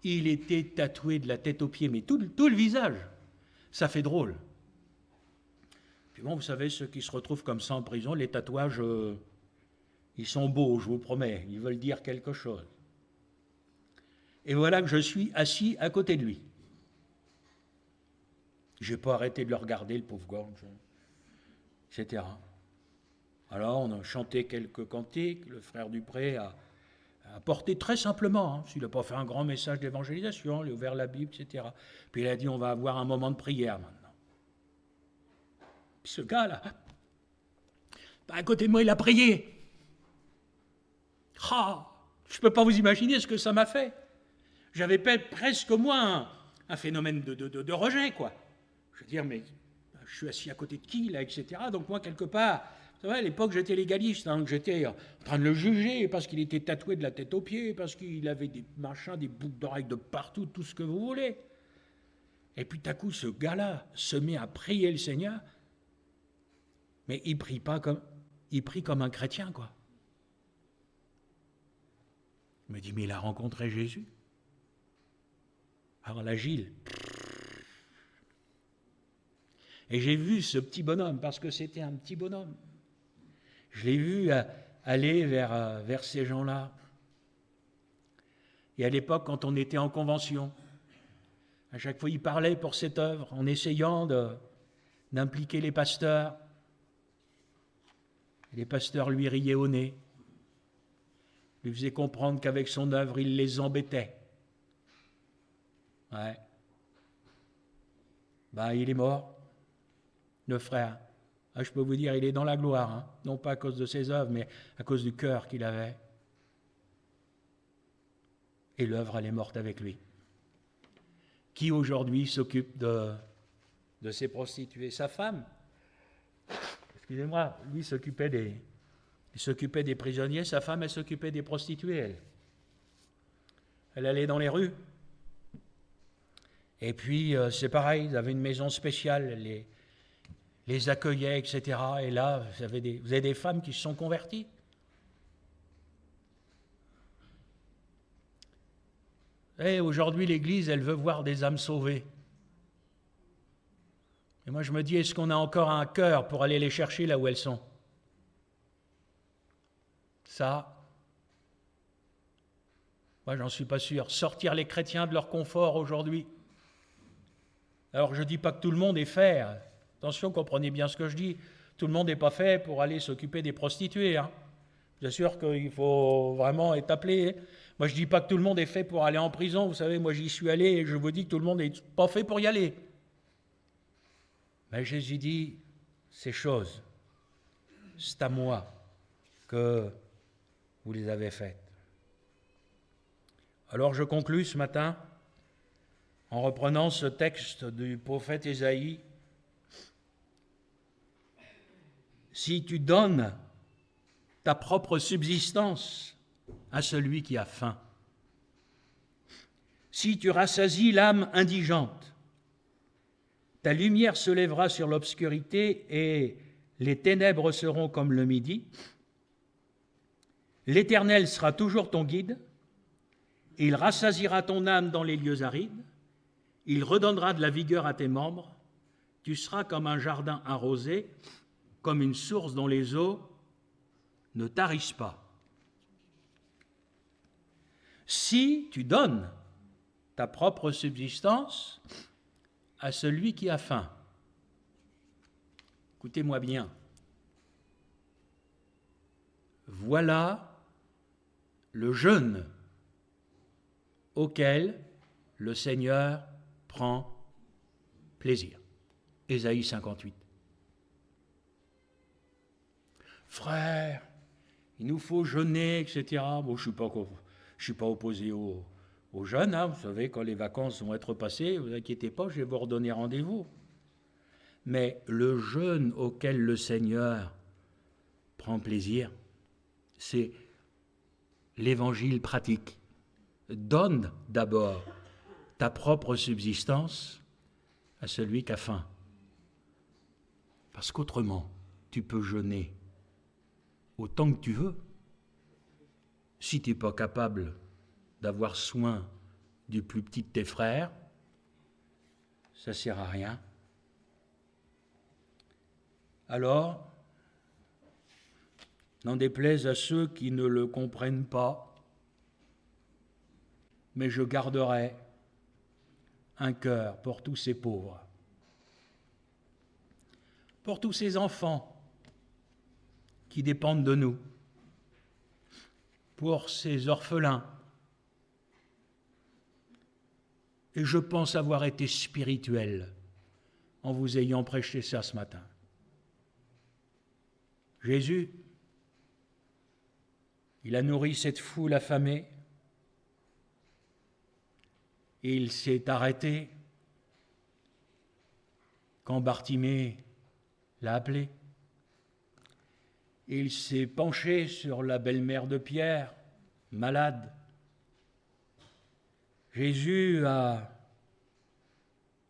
Il était tatoué de la tête aux pieds, mais tout le visage. Ça fait drôle. Puis bon, vous savez, ceux qui se retrouvent comme ça en prison, les tatouages, ils sont beaux, je vous promets. Ils veulent dire quelque chose. Et voilà que je suis assis à côté de lui. Je n'ai pas arrêté de le regarder, le pauvre gars, etc. Alors, on a chanté quelques cantiques, le frère Dupré a porté très simplement, hein. Il n'a pas fait un grand message d'évangélisation, il a ouvert la Bible, etc. Puis il a dit, on va avoir un moment de prière maintenant. Puis ce gars-là, à côté de moi, il a prié. Je ne peux pas vous imaginer ce que ça m'a fait. J'avais presque moi un phénomène de rejet, quoi. Je veux dire, mais je suis assis à côté de qui, là, etc. Donc moi, quelque part, vous savez, à l'époque, j'étais légaliste, hein, j'étais en train de le juger parce qu'il était tatoué de la tête aux pieds, parce qu'il avait des machins, des boucles d'oreilles de partout, tout ce que vous voulez. Et puis, tout à coup, ce gars-là se met à prier le Seigneur, mais il prie comme un chrétien, quoi. Il me dit, mais il a rencontré Jésus. Alors là, Gilles. Et j'ai vu ce petit bonhomme, parce que c'était un petit bonhomme. Je l'ai vu aller vers ces gens-là. Et à l'époque, quand on était en convention, à chaque fois, il parlait pour cette œuvre, en essayant d'impliquer les pasteurs. Et les pasteurs lui riaient au nez, lui faisaient comprendre qu'avec son œuvre, il les embêtait. Ouais. Il est mort, le frère. Je peux vous dire, il est dans la gloire, hein. Non pas à cause de ses œuvres, mais à cause du cœur qu'il avait. Et l'œuvre, elle est morte avec lui. Qui aujourd'hui s'occupe de ces prostituées? Sa femme. Excusez-moi, lui s'occupait des prisonniers, sa femme, elle s'occupait des prostituées, elle. Elle allait dans les rues. Et puis, c'est pareil, ils avaient une maison spéciale, les accueillaient, etc. Et là, vous avez des femmes qui se sont converties. Et aujourd'hui, l'Église, elle veut voir des âmes sauvées. Et moi, je me dis, est-ce qu'on a encore un cœur pour aller les chercher là où elles sont? Ça, moi, j'en suis pas sûr. Sortir les chrétiens de leur confort aujourd'hui. Alors, je ne dis pas que tout le monde est fait. Attention, comprenez bien ce que je dis. Tout le monde n'est pas fait pour aller s'occuper des prostituées, hein. Bien sûr qu'il faut vraiment être appelé. Moi, je ne dis pas que tout le monde est fait pour aller en prison. Vous savez, moi, j'y suis allé et je vous dis que tout le monde n'est pas fait pour y aller. Mais Jésus dit, ces choses, c'est à moi que vous les avez faites. Alors je conclus ce matin en reprenant ce texte du prophète Ésaïe. Si tu donnes ta propre subsistance à celui qui a faim, si tu rassasies l'âme indigente, ta lumière se lèvera sur l'obscurité et les ténèbres seront comme le midi. L'Éternel sera toujours ton guide, il rassasiera ton âme dans les lieux arides, il redonnera de la vigueur à tes membres, tu seras comme un jardin arrosé, comme une source dont les eaux ne tarissent pas. Si tu donnes ta propre subsistance à celui qui a faim. Écoutez-moi bien. Voilà le jeûne auquel le Seigneur prend plaisir. Ésaïe 58. Frère, il nous faut jeûner, etc. Bon, je ne suis pas opposé au jeûne. Hein. Vous savez, quand les vacances vont être passées, ne vous inquiétez pas, je vais vous redonner rendez-vous. Mais le jeûne auquel le Seigneur prend plaisir, c'est l'évangile pratique. Donne d'abord ta propre subsistance à celui qui a faim. Parce qu'autrement, tu peux jeûner autant que tu veux. Si tu n'es pas capable d'avoir soin du plus petit de tes frères, ça ne sert à rien. Alors, n'en déplaise à ceux qui ne le comprennent pas, mais je garderai un cœur pour tous ces pauvres, pour tous ces enfants qui dépendent de nous, pour ces orphelins. Et je pense avoir été spirituel en vous ayant prêché ça ce matin. Jésus, il a nourri cette foule affamée et il s'est arrêté quand Bartimée l'a appelé. Et il s'est penché sur la belle-mère de Pierre, malade. Jésus a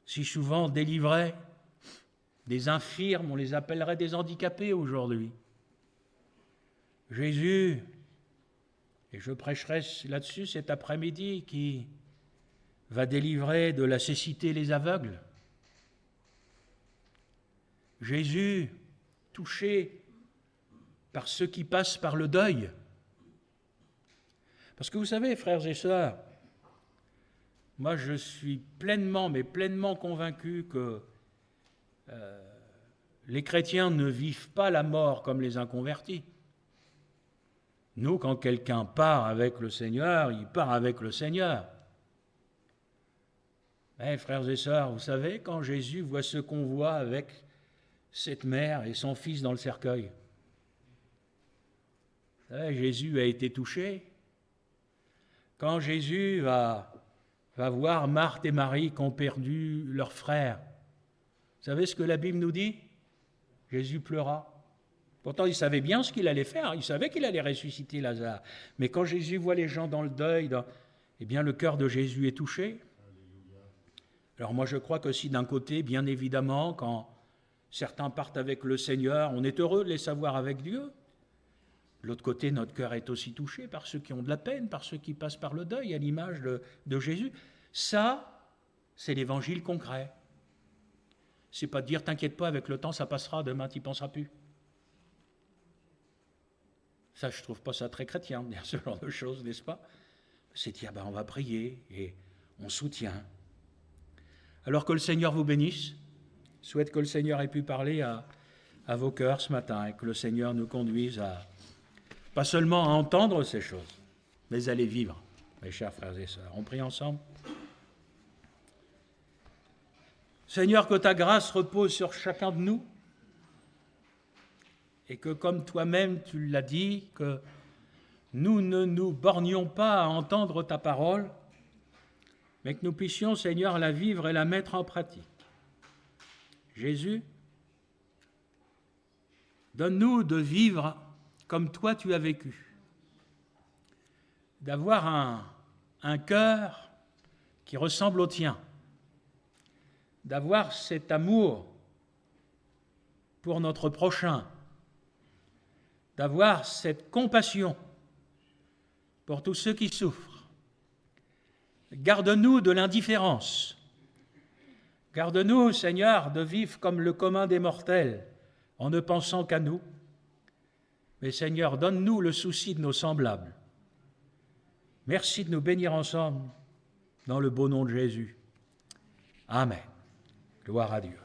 si souvent délivré des infirmes, on les appellerait des handicapés aujourd'hui. Jésus, et je prêcherai là-dessus cet après-midi, qui va délivrer de la cécité les aveugles. Jésus, touché par ceux qui passent par le deuil. Parce que vous savez, frères et sœurs, moi je suis pleinement convaincu que les chrétiens ne vivent pas la mort comme les inconvertis. Nous, quand quelqu'un part avec le Seigneur, il part avec le Seigneur. Mais frères et sœurs, vous savez, quand Jésus voit ce qu'on voit avec cette mère et son fils dans le cercueil, vous savez, Jésus a été touché. Quand Jésus va voir Marthe et Marie qui ont perdu leur frère, vous savez ce que la Bible nous dit? Jésus pleura. Pourtant, il savait bien ce qu'il allait faire. Il savait qu'il allait ressusciter Lazare. Mais quand Jésus voit les gens dans le deuil, eh bien, le cœur de Jésus est touché. Alors moi, je crois que si d'un côté, bien évidemment, quand certains partent avec le Seigneur, on est heureux de les savoir avec Dieu. De l'autre côté, notre cœur est aussi touché par ceux qui ont de la peine, par ceux qui passent par le deuil, à l'image de Jésus. Ça, c'est l'évangile concret. C'est pas de dire, t'inquiète pas, avec le temps, ça passera, demain, tu n'y penseras plus. Ça, je trouve pas ça très chrétien, de dire ce genre de choses, n'est-ce pas? C'est dire, on va prier et on soutient. Alors que le Seigneur vous bénisse, je souhaite que le Seigneur ait pu parler à vos cœurs ce matin et que le Seigneur nous conduise à, pas seulement à entendre ces choses, mais à les vivre, mes chers frères et sœurs. On prie ensemble. Seigneur, que ta grâce repose sur chacun de nous et que, comme toi-même tu l'as dit, que nous ne nous bornions pas à entendre ta parole, mais que nous puissions, Seigneur, la vivre et la mettre en pratique. Jésus, donne-nous de vivre comme toi tu as vécu, d'avoir un cœur qui ressemble au tien, d'avoir cet amour pour notre prochain, d'avoir cette compassion pour tous ceux qui souffrent. Garde-nous de l'indifférence. Garde-nous, Seigneur, de vivre comme le commun des mortels, en ne pensant qu'à nous. Mais Seigneur, donne-nous le souci de nos semblables. Merci de nous bénir ensemble, dans le beau nom de Jésus. Amen. Gloire à Dieu.